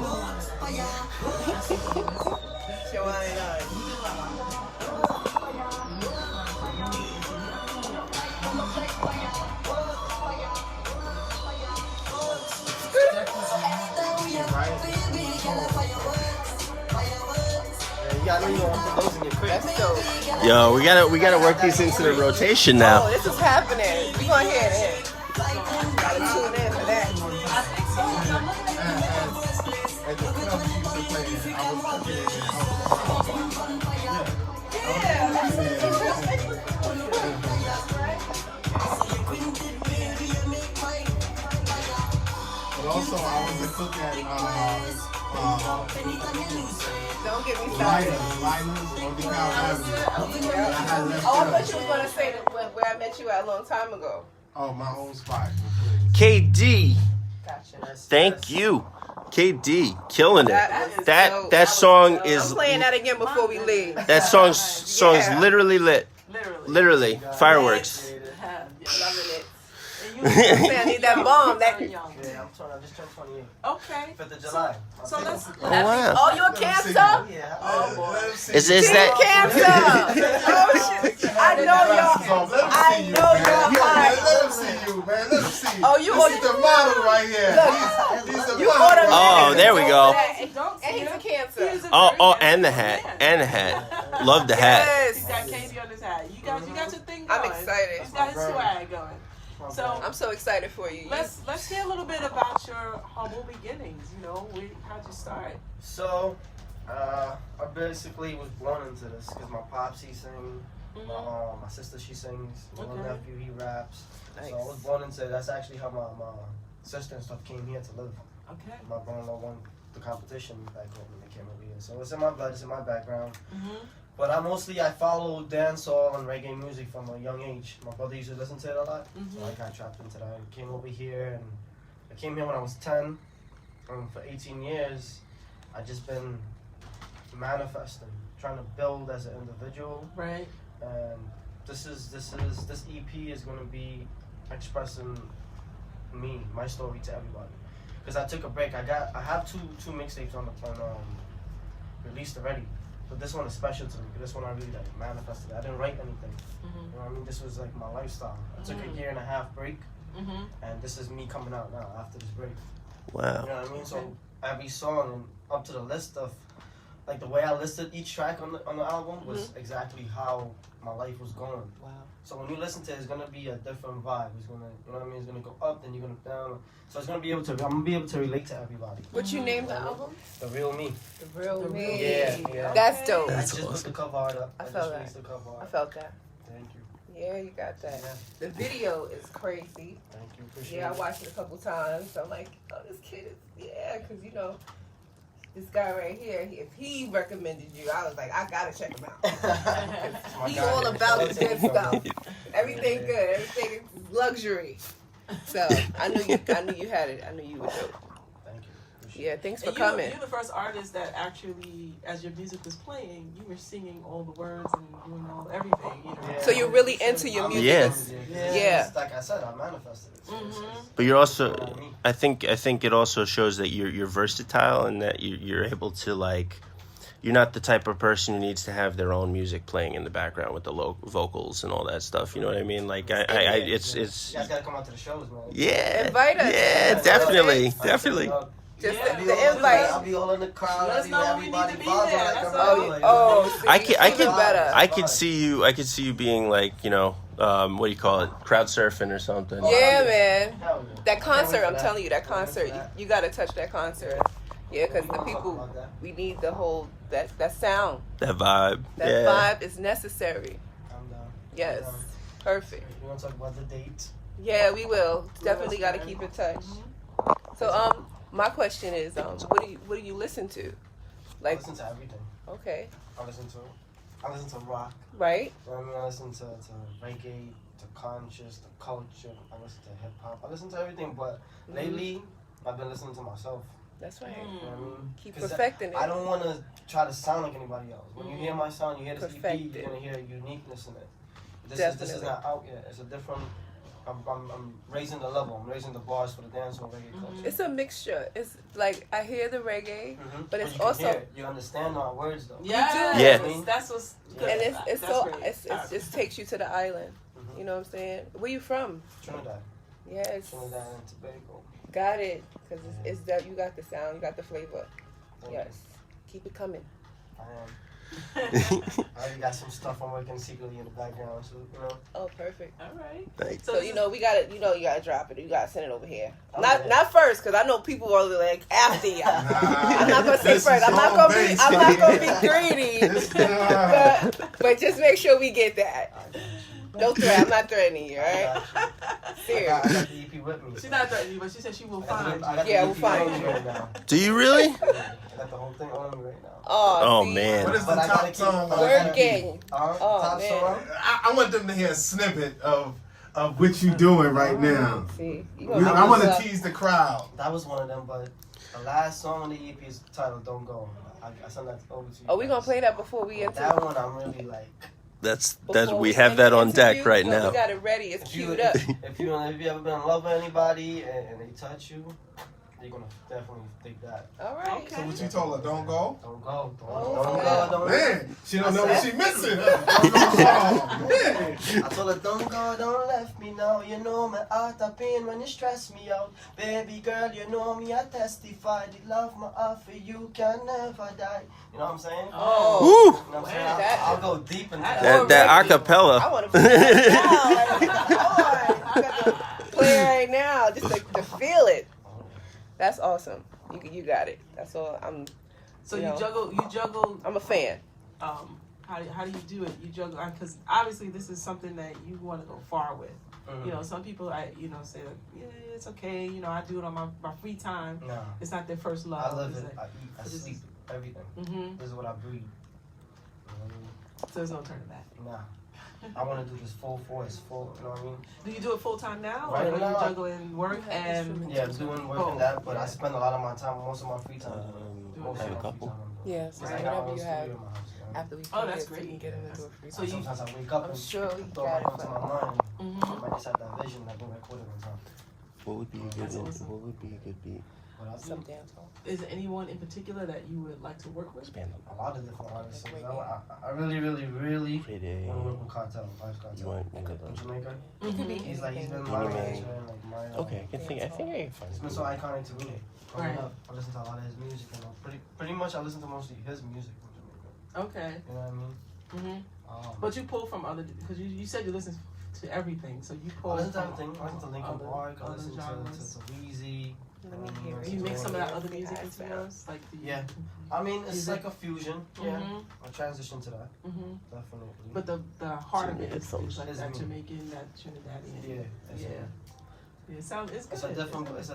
You gotta know you don't want to put those in your crib.
That's dope.
yo, we gotta work these into the rotation
Oh,
now.
this is happening. We gonna hear it. Gotta tune in for that.
But also, I was a cook at
Don't get me started.
Liners on DeKalb Avenue.
Yeah.
I had left
Oh, I
out.
thought you was gonna say that where I met you at a long time ago.
Oh, my own spot.
KD,
Gotcha.
thank you. KD, killing it.
That
That song
I'm
is
playing that again before we leave.
that song's
Yeah.
literally lit. Literally fireworks.
Loving it.
And you
Man, I need that bomb. That.
Yeah, I just turned 28.
Okay.
5th of July.
So let's.
Oh wow.
Oh, you're a Cancer?
Yeah.
Oh boy.
Is
Team
that?
Cancer. Oh shit! I know y'all. I know y'all high.
Let him see you, man. Let him see you.
Oh, you
This is the model right here. He's the
You
model.
automatic.
Oh, there we go.
And he's a Cancer.
Oh, and the hat, and the hat. Love the hat.
He's
Yes.
got KD on his hat. You got your thing
I'm
going.
excited.
He's got his swag going. So
I'm so excited for you.
let's hear a little bit about your humble beginnings. You know, how'd you start?
So, I basically was born into this because my pops, he sings. My sister, she sings. My little
Okay.
nephew, he raps.
Nice.
So I was born into it. That's actually how my sister and stuff came here to live.
Okay.
My brother-in-law won the competition back home when they came over here. So it's in my blood, it's in my background. But I follow dancehall and reggae music from a young age. My brother used to listen to it a lot, so I got trapped into that. I came over here, and I came here when I was 10, and for 18 years, I just been manifesting, trying to build as an individual.
Right.
And this EP is gonna be expressing me, my story to everybody. Cause I took a break. I have two mixtapes on released already. But this one is special to me because this one I really like manifested. I didn't write anything. You know what I mean? This was like my lifestyle. I took a 1.5-year break, and this is me coming out now after this break.
Wow.
You know what I mean? So every song and up to the list of, like the way I listed each track on the album was exactly how my life was going.
Wow.
So when you listen to it, it's gonna be a different vibe. It's gonna, you know what I mean? It's gonna go up, then you're gonna down. So it's gonna be I'm gonna be able to relate to everybody.
What you named the album?
The real me.
The Real Me.
Yeah.
That's dope.
I just put the cover art up.
I
just
felt
released
that.
the cover
I
art.
felt that.
Thank you.
Yeah, you got that.
Yeah.
The video is crazy.
Thank you. Appreciate
Yeah, I
it.
watched it a couple times. So I'm like, oh, this kid is, because you know, this guy right here, if he recommended you, I was like, I gotta check him out. He all about the good stuff. Everything good. Everything is luxury. So I knew you had it. I knew you were dope.
Thank you. Appreciate
Yeah, thanks for
And
coming.
You're the first artist that actually, as your music was playing, you were singing all the words and doing everything. You know.
Yeah.
So you're really into your music.
Yeah.
Yeah.
It's like I said, I manifested it. So
But you're also, I think it also shows that you're versatile and that you're able to like, you're not the type of person who needs to have their own music playing in the background with the low vocals and all that stuff. You know what I mean? Like it's
you guys gotta come out to the shows, man.
yeah,
Invite us.
yeah, definitely.
Just
Yeah.
the invite.
I'll be all in the crowd.
Let us know when we need to be there. That's
Oh,
all.
see,
I could
even better.
I could see you being like, you know, what do you call it, crowd surfing or something.
Yeah, man.
Hell yeah.
That concert, I'm
Can't wait for
telling you, that
Can't wait
concert,
for that.
you gotta touch that concert. Yeah, because the people, we need the whole, that sound.
That vibe.
That
yeah.
vibe is necessary.
I'm down.
Yes.
I'm down.
Perfect.
You want to talk about the date?
Yeah, we will. Definitely gotta keep in touch. So, my question is, what do you listen to?
I
Like,
listen to everything.
okay,
I listen to rock.
right?
You know what I mean? I listen to reggae, to conscious, to culture. I listen to hip hop. I listen to everything, but lately I've been listening to myself.
That's right.
You know what I mean?
Keep
'Cause
perfecting it.
I don't want to try to sound like anybody else. When you hear my sound, you hear this
Perfect
EP, you're
it.
gonna hear a uniqueness in it. This
Definitely.
is not out yet. It's a different. I'm raising the level. I'm raising the bars for the dancehall reggae culture.
It's a mixture. It's like, I hear the reggae, but it's
you can
also,
hear it. You understand our words though.
Yeah.
Yeah.
That's what's good.
and it's
That's
so,
great.
it just takes you to the island. You know what I'm saying? Where you from?
Trinidad.
Yes.
Trinidad and Tobago.
Got it. Because it's that you got the sound, you got the flavor.
Thank
Yes. Keep it coming.
you. I am. I already got some stuff I'm working secretly in the background, so you know.
Oh, perfect.
All right.
Nice.
So you know we gotta, you gotta drop it. You gotta send it over here.
Oh,
Not
yeah.
not first, cause I know people are like after you. I'm not gonna say
This
first.
is
I'm not
home
gonna
base.
be greedy. but just make sure we get that. No threat. I'm not threatening you. All right.
I
Serious.
got the EP with me.
She's not threatening you, but she said she will find you.
I got the
Yeah,
EP
we'll find
on me
you.
right now.
Do you really?
I got the whole thing on me right now.
Oh,
See?
man.
What is the
But I gotta
top
keep-
song?
but I
Word
gotta keep-
gang. Oh,
top
man.
song.
I want them to hear a snippet of what you doing right now.
See, you
I
gonna
want
make
to
us
tease the crowd.
That was one of them, but the last song on the EP is titled "Don't Go." I sent that over to you.
Oh, we gonna
guys.
play that before we enter.
That one I'm really like.
That's
before
we have that on deck
interview?
right
No,
now.
We got it ready. It's
If you
queued up.
if you ever been in love with anybody and they touch you, you're gonna definitely think that.
All right.
Okay.
So what you told her? Don't go.
Don't go.
Oh,
Don't
yeah.
go. Don't
Man, she don't know what she missing. Oh, man.
I told her, don't go, don't left me now. You know my heart a pain when you stress me out. Baby girl, you know me, I testify. The love my heart for you can never die. You know what I'm saying?
Oh.
Woo!
You know what I'm saying?
That-
I'll go deep into that.
That
I
acapella.
want to play that now. I got to play it right now just to feel it. That's awesome. You got it. That's all.
So
You
you
know.
juggle.
I'm a fan.
How do you do it? You juggle because obviously this is something that you want to go far with.
Mhm.
You know, some people say that it's okay. You know, I do it on my free time.
No.
It's not their first love.
I live
It's
it.
like-
I eat. I
this is-
sleep. Everything.
Mhm.
This is what I breathe. You know what I mean?
So there's no turning back.
Nah. I want to do this full force, full. You know what I mean?
Do you do it full time now,
Right
or are you
now,
juggling work and?
Yeah, doing work and that, but I spend a lot of my time, most of my free time. Most
have
of
a
my
couple?
free time I'm doing.
Yeah, so
Because I got my
whatever
own
you
studio
have
in my house. You know?
after we
Oh, that's
so
great.
we can get them into a free
So you-
Sometimes I wake up
I'm
and
sure he
throw
got
my
it
to
for
my mind.
Mhm.
I just have that vision that go record it on time.
What would be a good?
That's awesome.
What would be a good beat?
But I
some
do
dance hall.
Is there anyone in particular that you would like to work with?
Expand
a lot of different artists.
Great
I really
Pretty.
want to work with Cartel, Vibes
You
Cartel.
want
From Jamaica.
It could be
Mhm.
He's like, he's been
anything.
my
Beanie Man.
manager and like my.
Okay, I think I can find
It's been
it.
so iconic to me. Growing
Right.
up, I listen to a lot of his music, and pretty much I listen to mostly his music from Jamaica.
Okay.
You know what I mean?
Mhm.
Um,
But you pull from other because you said you listen to everything, so you
I
pull.
listen to
from
everything. I listen to Linkin
other-
Park. I
other
listen
genres.
to Weezy.
Let me hear
Do
it.
you mix some of that other
Yeah.
music into yours? Like the,
Yeah. I mean, it's
Music.
like a fusion. Yeah.
Mhm.
I transition to that,
Mhm.
definitely.
But the heart of it is
Headphones.
like
Is
that
me.
Jamaican, that Trinidadian.
yeah, it's,
Yeah. Yeah, it's
it's a
good.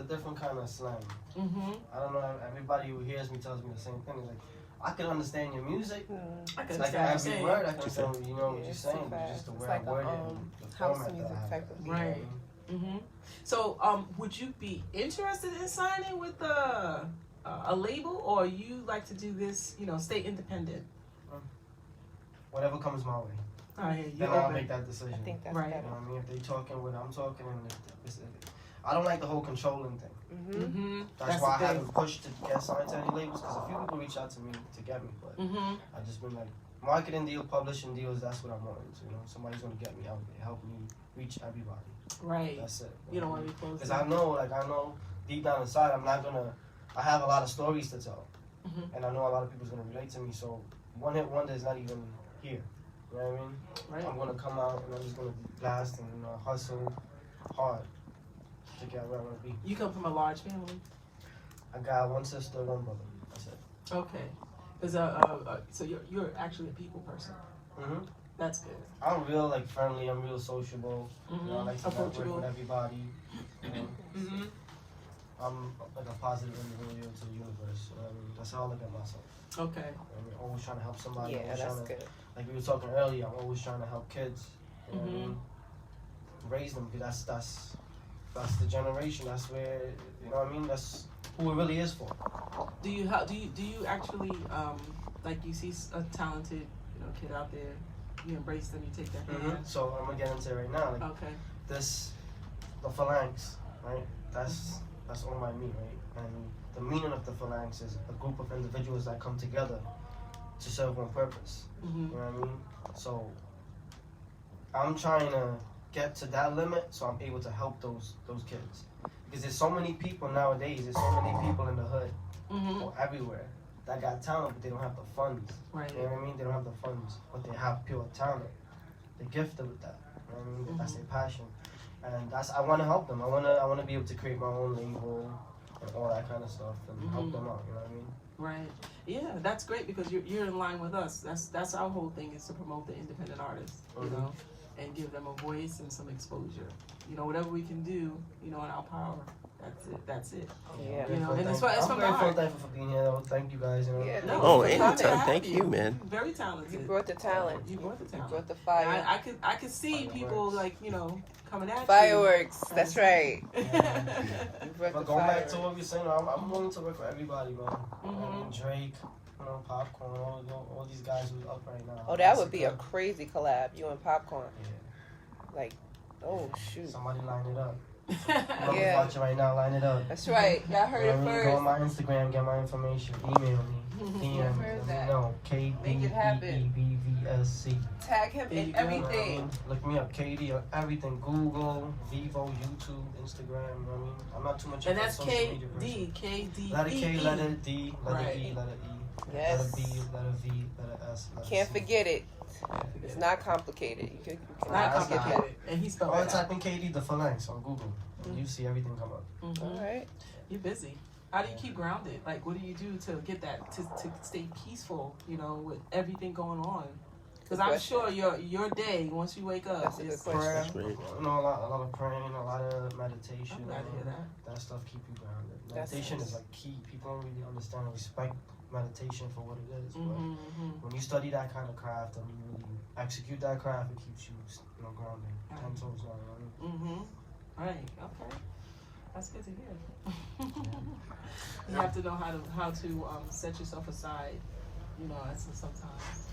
different kind of slang.
Mhm.
I don't know. Everybody who hears me tells me the same thing. It's like I can understand your music.
I can
It's like
understand what you're
every
saying.
word I can understand. What you know what
Yeah,
you're
it's
saying,
too
but just the
fast.
way
It's
I
like a,
word it, and the
house
format
music
that I have.
type of beat.
Right. Mm-hmm. So, would you be interested in signing with a label, or you like to do this, stay independent?
Whatever comes my way,
You
then I'll
open.
make that
I
decision.
think that's
Right.
You
better.
know what I mean? If they talking what I'm talking, and I don't like the whole controlling thing.
Mm-hmm.
Mm-hmm.
That's why I haven't pushed to get signed to any labels, because a few people reach out to me to get me, but
Mm-hmm.
I just been like marketing deal, publishing deals. That's what I'm wanting. So, somebody's gonna get me out there, help me reach everybody.
Right.
That's it.
You don't want to be close.
Because I know deep down inside, I have a lot of stories to tell,
Mhm.
and I know a lot of people's gonna relate to me. So one hit wonder is not even here. You know what I mean?
Right.
I'm gonna come out and I'm just gonna blast and hustle hard to get where I wanna be.
You come from a large family.
I got one sister, one brother. That's it.
Okay. Because so you're actually a people person.
Mm-hmm.
That's good.
I'm real friendly. I'm real sociable.
Mm-hmm.
I like to network
Approachable.
with everybody. You know,
Mm-hmm.
I'm like a positive individual to the universe. You know what I mean? That's how I look at myself.
Okay.
I'm always trying to help somebody.
Yeah,
always
that's
trying to,
good.
like we were talking earlier, I'm always trying to help kids. You know what I
Mhm.
mean? Raise them, because that's the generation. That's where you know what I mean. That's who it really is for.
Do you actually like you see a talented kid out there, you embrace them, you take their hand.
So I'm gonna get into it right now. Like
Okay.
the PHALANXZ, right? That's owned by me, right? And the meaning of the PHALANXZ is a group of individuals that come together to serve one purpose.
Mm-hmm.
You know what I mean? So I'm trying to get to that limit so I'm able to help those kids. Because there's so many people nowadays, there's so many people in the hood
Mm-hmm.
or everywhere that got talent, but they don't have the funds.
Right.
You know what I mean? They don't have the funds, but they have pure talent. They're gifted with that. You know what I mean? That's their passion, and I want to help them. I want to be able to create my own label and all that kind of stuff and help them out. You know what I mean?
Right. Yeah, that's great because you're in line with us. That's our whole thing is to promote the independent artists, you know, and give them a voice and some exposure. You know, whatever we can do, you know, in our power. That's it.
Yeah.
You know, and it's from the
I'm
heart.
thankful for being here. Though. Thank you guys. You know.
Yeah,
No,
Oh,
it's an honor to
anytime.
have
Thank you, man.
Very talented.
You brought the talent.
You brought the
You
talent.
brought the
And
fire.
I could see people like, you know, coming at
Fireworks. That's right.
you.
You brought
But
the
going back to
fireworks.
what we saying, I'm willing to work for everybody, man.
Mhm.
Drake, you know, Popcorn, all these guys who's up right now.
Oh, that would be a crazy collab. You and Popcorn.
Yeah.
Like, oh shoot.
Somebody line it up.
Yeah.
Yeah. Watching right now, line it up.
That's right. Y'all heard
You
it
know what I mean? Go on
first.
my Instagram, get my information, email me, DM me,
heard
let
that.
me know.
Make it happen.
KDEEBVSC.
Tag him
There
in
you go.
everything.
Look me up, KD, on everything. Google, Vivo, YouTube, Instagram. You know what I mean? I'm not too much.
And
of a
that's
social media person.
KD,
Letter K,
KDE.
letter D, letter
Right.
E, letter E,
Yes.
letter B, letter V, letter S, letter
Can't
C.
forget it. It's not complicated. You can
Not
That's
complicated. And he spelled
Or
that
type
out.
in KD the PHALANXZ on Google. And you see everything come up.
Mhm.
All right.
You're busy. How do you keep grounded? Like, what do you do to get that to stay peaceful? You know, with everything going on. Because I'm
question.
sure your day once you wake up
That's a good
is
question.
Prayer,
That's great.
you know, a lot of praying, a lot of meditation.
I'm glad to hear that.
That stuff keep you grounded.
That's
Meditation
nice.
is like key. People don't really understand and respect meditation for what it is. But
Mm-hmm.
when you study that kind of craft and you really execute that craft, it keeps you, grounded. 10 toes down. Right?
Mm-hmm. Right. Okay. That's good to hear. You have to know how to set yourself aside. You know, sometimes.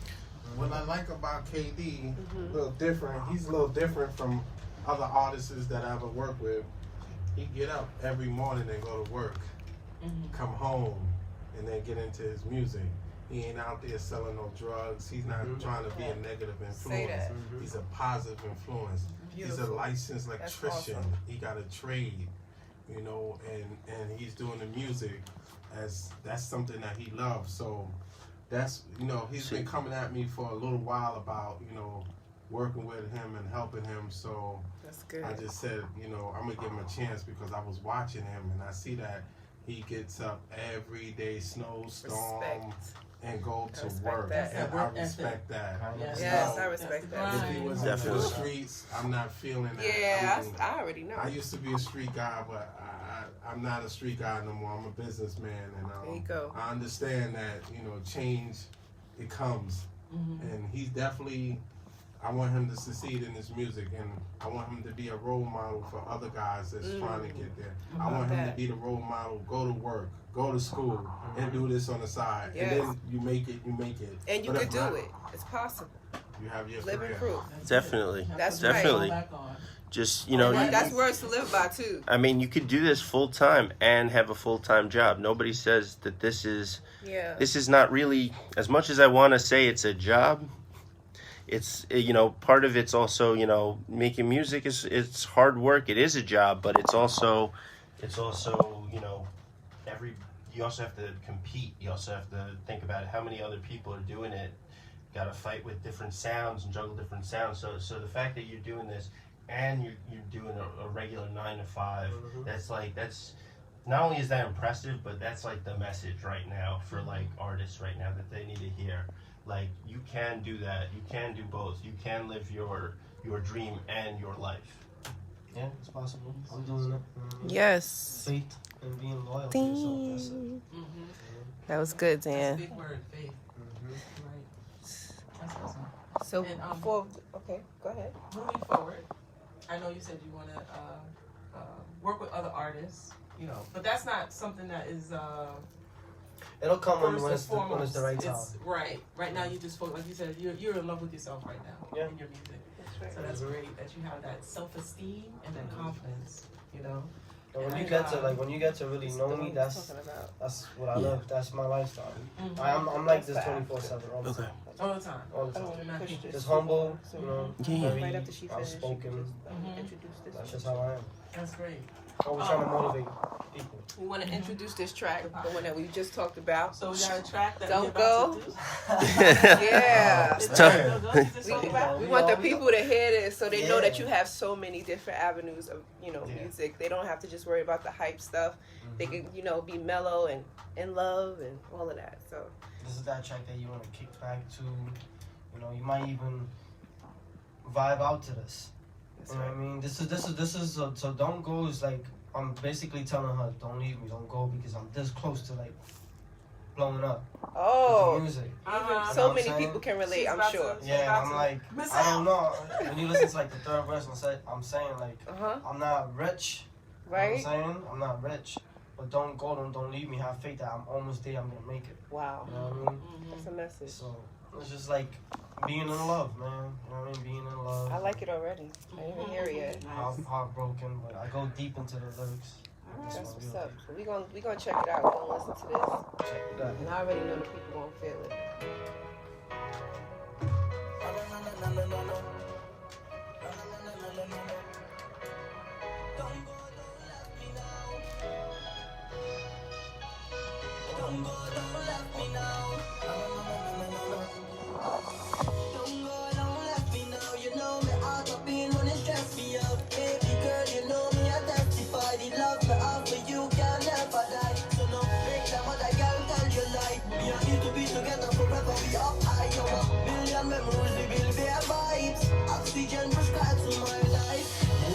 What I like about KD, a little different. He's a little different from other artists that I ever work with. He get up every morning and go to work, come home, and then get into his music. He ain't out there selling no drugs. He's not trying to be a negative
Say
influence.
that.
He's a positive influence. He's a
Beautiful.
licensed
That's
electrician.
awesome.
He got a trade, you know, and he's doing the music as that's something that he loves. So that's, you know, he's been coming at me for a little while about, you know, working with him and helping him. So
That's good.
I just said, you know, I'm gonna give him a chance because I was watching him and I see that he gets up every day, snowstorm,
Respect.
and go
I
to
respect
work.
that.
And
Work
I
ethic.
respect that.
Yes,
Yes,
So,
I respect
That's
that.
the
if he
grind.
was in the
Definitely.
streets, I'm not feeling that.
Yeah,
I mean,
I already know.
I used to be a street guy, but I'm not a street guy no more. I'm a businessman, and
There you go.
I understand that, you know, change, it comes, and he's definitely. I want him to succeed in his music, and I want him to be a role model for other guys that's trying to get there. I want him to be the role model. Go to work, go to school, and do this on the side,
Yes.
and then you make it. You make it,
And you
But
could
if
do
not,
it. It's possible.
You have your
Living
career.
proof.
Definitely.
That's
Definitely.
Back on.
Just, you know,
Like,
you,
that's words to live by too.
I mean, you could do this full time and have a full time job. Nobody says that this is not really, as much as I want to say it's a job. It's, you know, part of it's also, you know, making music it's hard work. It is a job, but it's also, you know, you also have to compete. You also have to think about how many other people are doing it. Got to fight with different sounds and juggle different sounds. So the fact that you're doing this and you're doing a regular 9 to 5, that's not only is that impressive, but that's like the message right now for like artists right now that they need to hear. Like, you can do that. You can do both. You can live your dream and your life.
Yeah, it's possible. I'm doing it.
Yes.
Faith and being loyal to yourself. That's it.
That was good,
That's a
Dan.
big word, faith. Right. That's awesome.
So
And,
before, okay, go ahead.
Moving forward, I know you said you want to work with other artists, you know, but that's not something that is
It'll come
first
when
and
it's
foremost.
the right time.
Right. Right now, you just like you said, you're in love with yourself right now
Yeah.
in your music. So that's great that you have that self-esteem and that confidence. You know.
And when
And
you get to really know me, that's what I love. That's my lifestyle. I'm like this 24/7 all the time.
All the time.
All the
I don't
time.
want to push this.
Just humble, you know,
Yeah.
very
Right after she finished, she
outspoken.
could just introduce this.
That's just how I am.
That's great.
Always trying to motivate people.
We want to introduce this track, the one that we just talked about.
So we got a track that
Don't
we're about
go.
to do.
Yeah.
Is
tough.
that what we're talking about?
We want the people to hear this so they know that you have so many different avenues of, music. They don't have to just worry about the hype stuff. They can, be mellow and in love and all of that. So
This is that track that you want to kick back to. You might even vibe out to this.
that's
You know
right.
what I mean? This is so Don't Go is like, I'm basically telling her, don't leave me, don't go, because I'm this close to like blowing up with the
Oh,
music.
Uh-huh.
so
what I'm
many
saying?
people can relate,
She's
I'm
about
sure.
to-
Yeah, I'm like,
Miss
I don't
out.
know. When you listen to like the third verse, I'm saying like,
Uh-huh.
I'm not rich.
Right?
You know what I'm saying? I'm not rich. But don't go, don't leave me. Have faith that I'm almost there, I'm gonna make it.
Wow.
You know what I mean?
That's a message.
So it's just like being in love, man. You know what I mean? Being in love.
I like it already. I didn't even hear it yet.
Heartbroken, but I go deep into the lyrics.
That's what's up. So we gonna check it out. We're gonna listen to this.
Check it out.
And I already know the people won't feel it.
Oxygen prescribed to my life.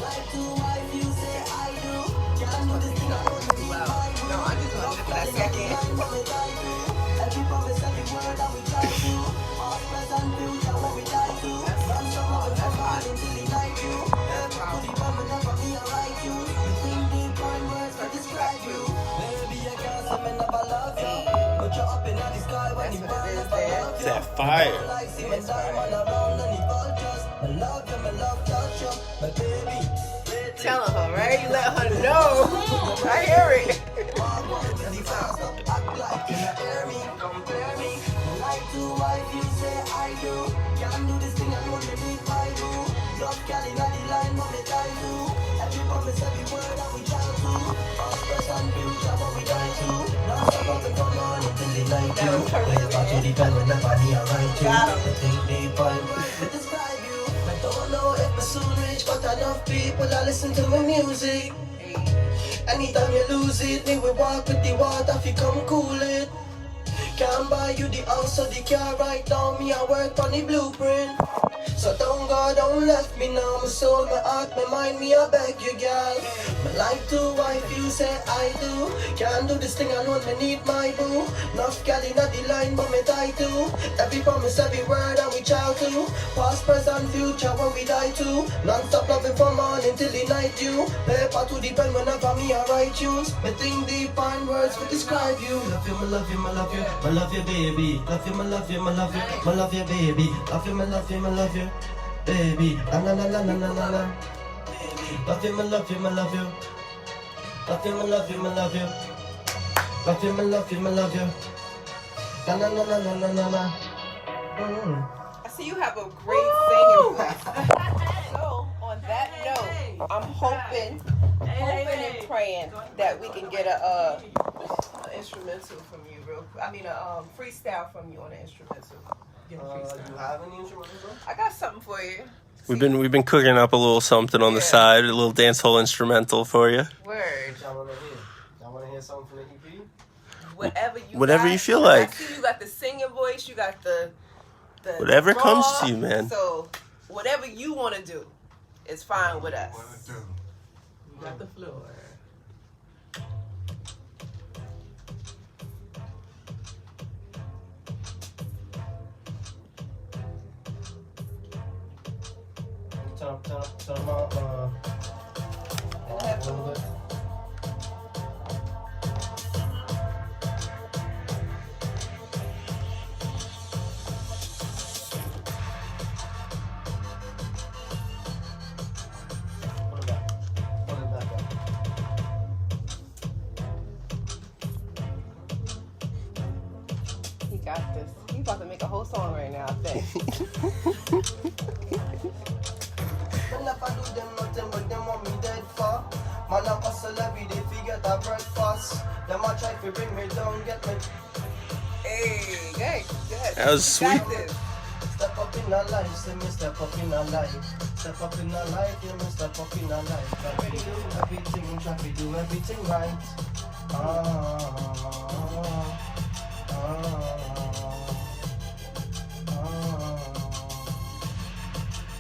Like to wife, you say I do. Can't do this thing alone.
No, I just want to for that second.
Every promise, every word that we try to. Past, present, future, what we die to. From someone from God until he like you. To the moment, never be alright you. You think deep on words to describe you. Baby, I can't say me never love you. But you're up in the sky when you burn, never love you.
That fire.
Like see me diamond around and it all just. I love you, my love touch you. My baby.
Telling her, right? You let her know. I hear it.
Act like you not hear me, compare me. Like to wife, you say I do. Can't do this thing alone, you need my boo. Love Cali, not the line, but me die to. Every promise, every word that we try to. Past, present, future, but we die to. Now stop up and come on until the night you. Way back to the pen whenever me alright you. I think they find words to describe you. I don't know if I soon reach, but enough people are listen to my music. Anytime you lose it, me we walk with the water if you come cool it. Can't buy you the house or the car right now, me I work on the blueprint. So don't go, don't left me now, my soul, my heart, my mind, me I beg you girl. My life to wife, you say I do. Can't do this thing alone, me need my boo. Enough gal inna the line, but me die too. Every promise, every word that we child to. Past, present, future, when we die too. Non-stop loving from morning till the night you. Paper to the pen whenever me I write tunes. Me think deep find words to describe you. Love you, my love you, my love you, my love you, baby. Love you, my love you, my love you, my love you, baby. Love you, my love you, my love you, baby. La la la la la la la la. Love you, my love you, my love you. Love you, my love you, my love you. Love you, my love you, my love you. La la la la la la la la.
I see you have a great singing voice. So, on that note, I'm hoping and praying that we can get a instrumental from you, a freestyle from you on an instrumental. Get a
Do
freestyle.
you have any instrumentals though?
I got something for you.
We've been cooking up a little something on the
Yeah.
side, a little dancehall instrumental for you.
Word.
Y'all wanna hear? Y'all wanna hear something from the EP?
Whatever you
feel
I
like.
see you got the singing voice, you got the
Whatever
raw,
comes to you, man.
So whatever you want to do is fine with us.
What to do?
You got the floor.
Turn them up, a little bit. Put it back up.
He got this. He's about to make a whole song right now, I think.
Me never do them nothing but them want me dead for. Man, I hustle every day to get a breakfast. Them a try to bring me down, get me.
Hey, good.
That was sweet.
Got this.
Step up in our life, see me step up in our life. Step up in our life, yeah, me step up in our life. Try to do everything, try to do everything right.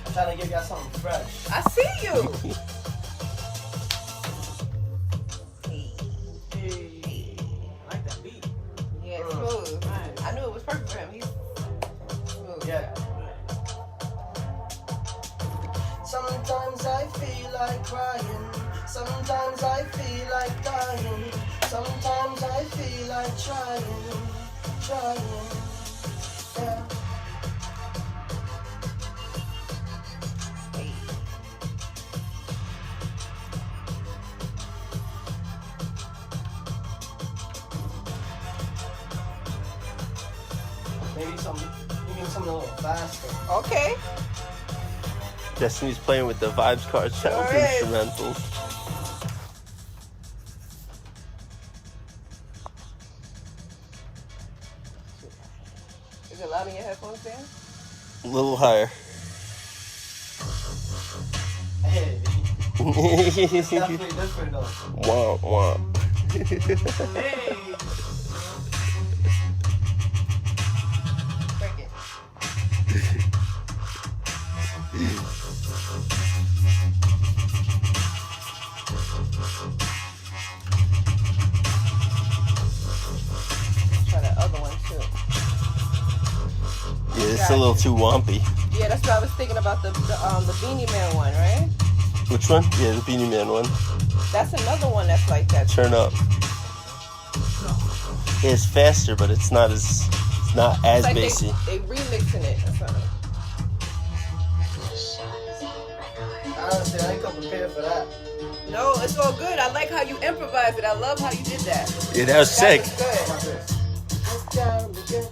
I'm trying to give y'all something fresh.
I see you.
Hey, I like that beat.
Yeah, it's smooth. I knew it was perfect for him. He's smooth.
Yeah. Sometimes I feel like crying. Sometimes I feel like dying. Sometimes I feel like trying. Yeah. Maybe something a little faster.
Okay.
Destiny's playing with the Vibes Cards Challenge
Sure is.
instrumentals.
Is it loud in your headphones, Dan?
A little higher.
Hey, it's definitely different though.
Womp womp.
Hey.
Break it. Let's try that other one too.
Yeah, it's a little too wompy.
Yeah, that's what I was thinking about the Beanie Man one, right?
Which one? Yeah, the Beanie Man one.
That's another one that's like that.
Turn up. Yeah, it's faster, but it's not as
It's like
bassy.
they remixing it or something.
Honestly, I ain't come prepared for that.
No, it's all good. I like how you improvised it. I love how you did that.
Yeah, that was sick.
That was good.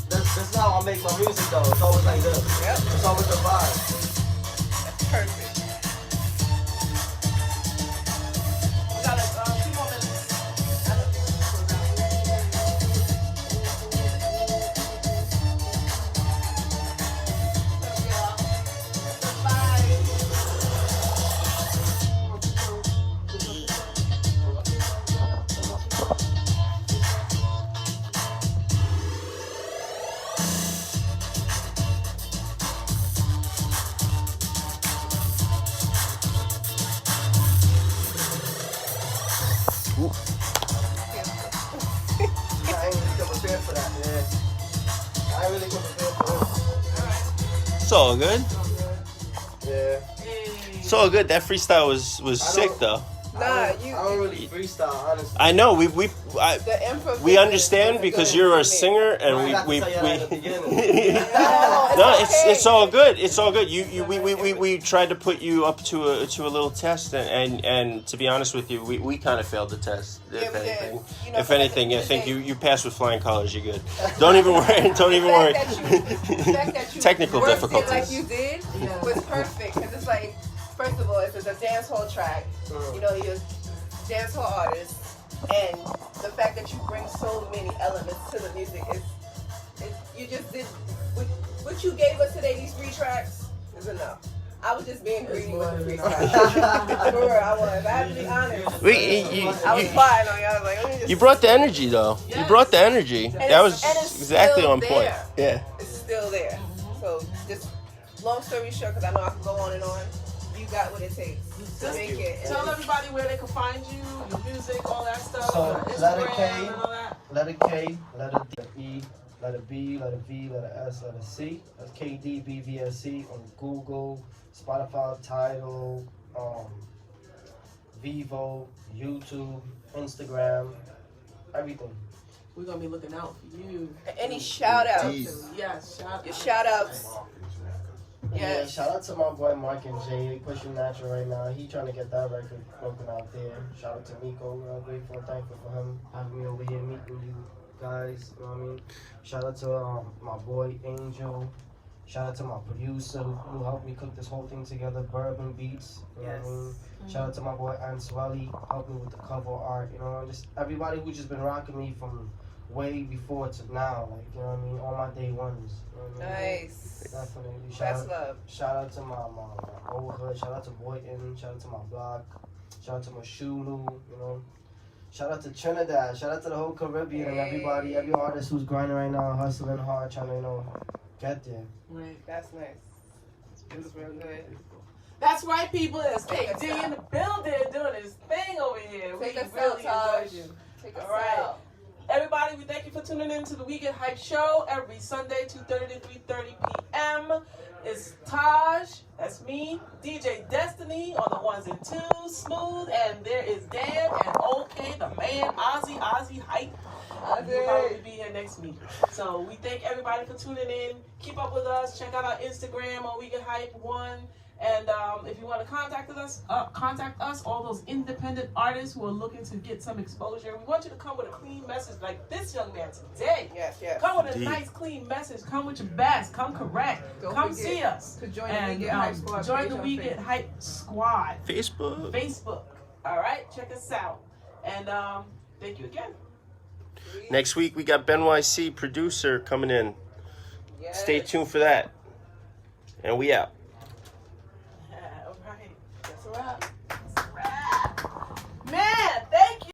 This is how I make my music though. It's always like this.
Yep.
It's always the vibe.
That's perfect. We got a few more minutes.
I ain't really come prepared for that, yeah. I ain't really come prepared for
It's all good.
this. Yeah.
It's all good. That freestyle was sick though.
Nah,
I don't really freestyle, honestly.
I know we
the improvisation
we understand
is
because
good
you're
for
a
me.
singer
I
and
got to
we
tell you that at the beginning.
no,
okay.
it's all good. It's all good. We tried to put you up to a little test and to be honest with you, we kind of failed the test.
Yeah,
If
we did.
anything,
You know,
if
but
anything, I
the
think
thing-
you passed with flying colors. You're good. Don't even worry. Don't even worry.
The fact that you
Technical
worked
difficulties.
it like you did was perfect because it's like, first of all, it's a dance hall track. You know, you're a dance hall artist, and the fact that you bring so many elements to the music is you just did what you gave us today. These 3 tracks is enough. I was just being greedy with the freestyle. For real, I was. I have to be honest. I was flying on you. I was like, let me just.
You brought the energy though. You brought the energy. That was
it's
exactly
still
on point.
there.
Yeah.
It's still there. So just long story short, because I know I can go on and on. You got what it takes to make it.
Tell everybody where they can find you, your music, all that stuff.
So, letter K,
Instagram and all that.
letter K, letter E, letter B, letter V, letter S, letter C. That's KDee BVSC on Google, Spotify, Tidal, Vivo, YouTube, Instagram, everything.
We're gonna be looking out for you.
Any shout outs?
Yes, shout
Your
out.
shout outs. Yes.
Yeah, shout out to my boy Mark and Jay. They pushing natural right now. He trying to get that record broken out there. Shout out to Miko. I'm grateful and thankful for him having me over here meeting you guys. You know what I mean? Shout out to my boy Angel. Shout out to my producer who helped me cook this whole thing together, Bourbon Beats. You know what I mean? Shout out to my boy Answelly, helped me with the cover art. You know, just everybody who just been rocking me from way before to now. Like, you know what I mean? All my day ones. You know what I mean?
Nice.
Definitely.
That's love.
Shout out to my old hood. Shout out to Boynton. Shout out to my block. Shout out to Mashulu. You know. Shout out to Trinidad. Shout out to the whole Caribbean and everybody, every artist who's grinding right now, hustling hard, trying to, you know, get there.
Right.
That's nice. This is real good.
That's right, people. It's KDee in the building doing his thing over here.
Take
We
us
really
out,
enjoyed you.
Take us
All right.
out.
Everybody, we thank you for tuning in to the Weekend Hype Show every Sunday, 2:30 to 3:30 p.m. It's Taj, that's me, DJ Destiny on the ones and twos, Smooth, and there is Dan and OK, the man, Ozzy Hype. He'll probably be here next week. So we thank everybody for tuning in. Keep up with us. Check out our Instagram on Weekend Hype 1. And if you want to contact us, all those independent artists who are looking to get some exposure. We want you to come with a clean message like this young man today.
Yes.
Come with a nice, clean message. Come with your best. Come correct.
Don't
Come
forget
see us.
to join
And
the Weekend Hype Squad.
join
page
the
on
Weekend
Facebook.
Hype Squad.
Facebook.
All right, check us out. And thank you again.
Next week we got Ben YC producer coming in.
Yes.
Stay tuned for that. And we out.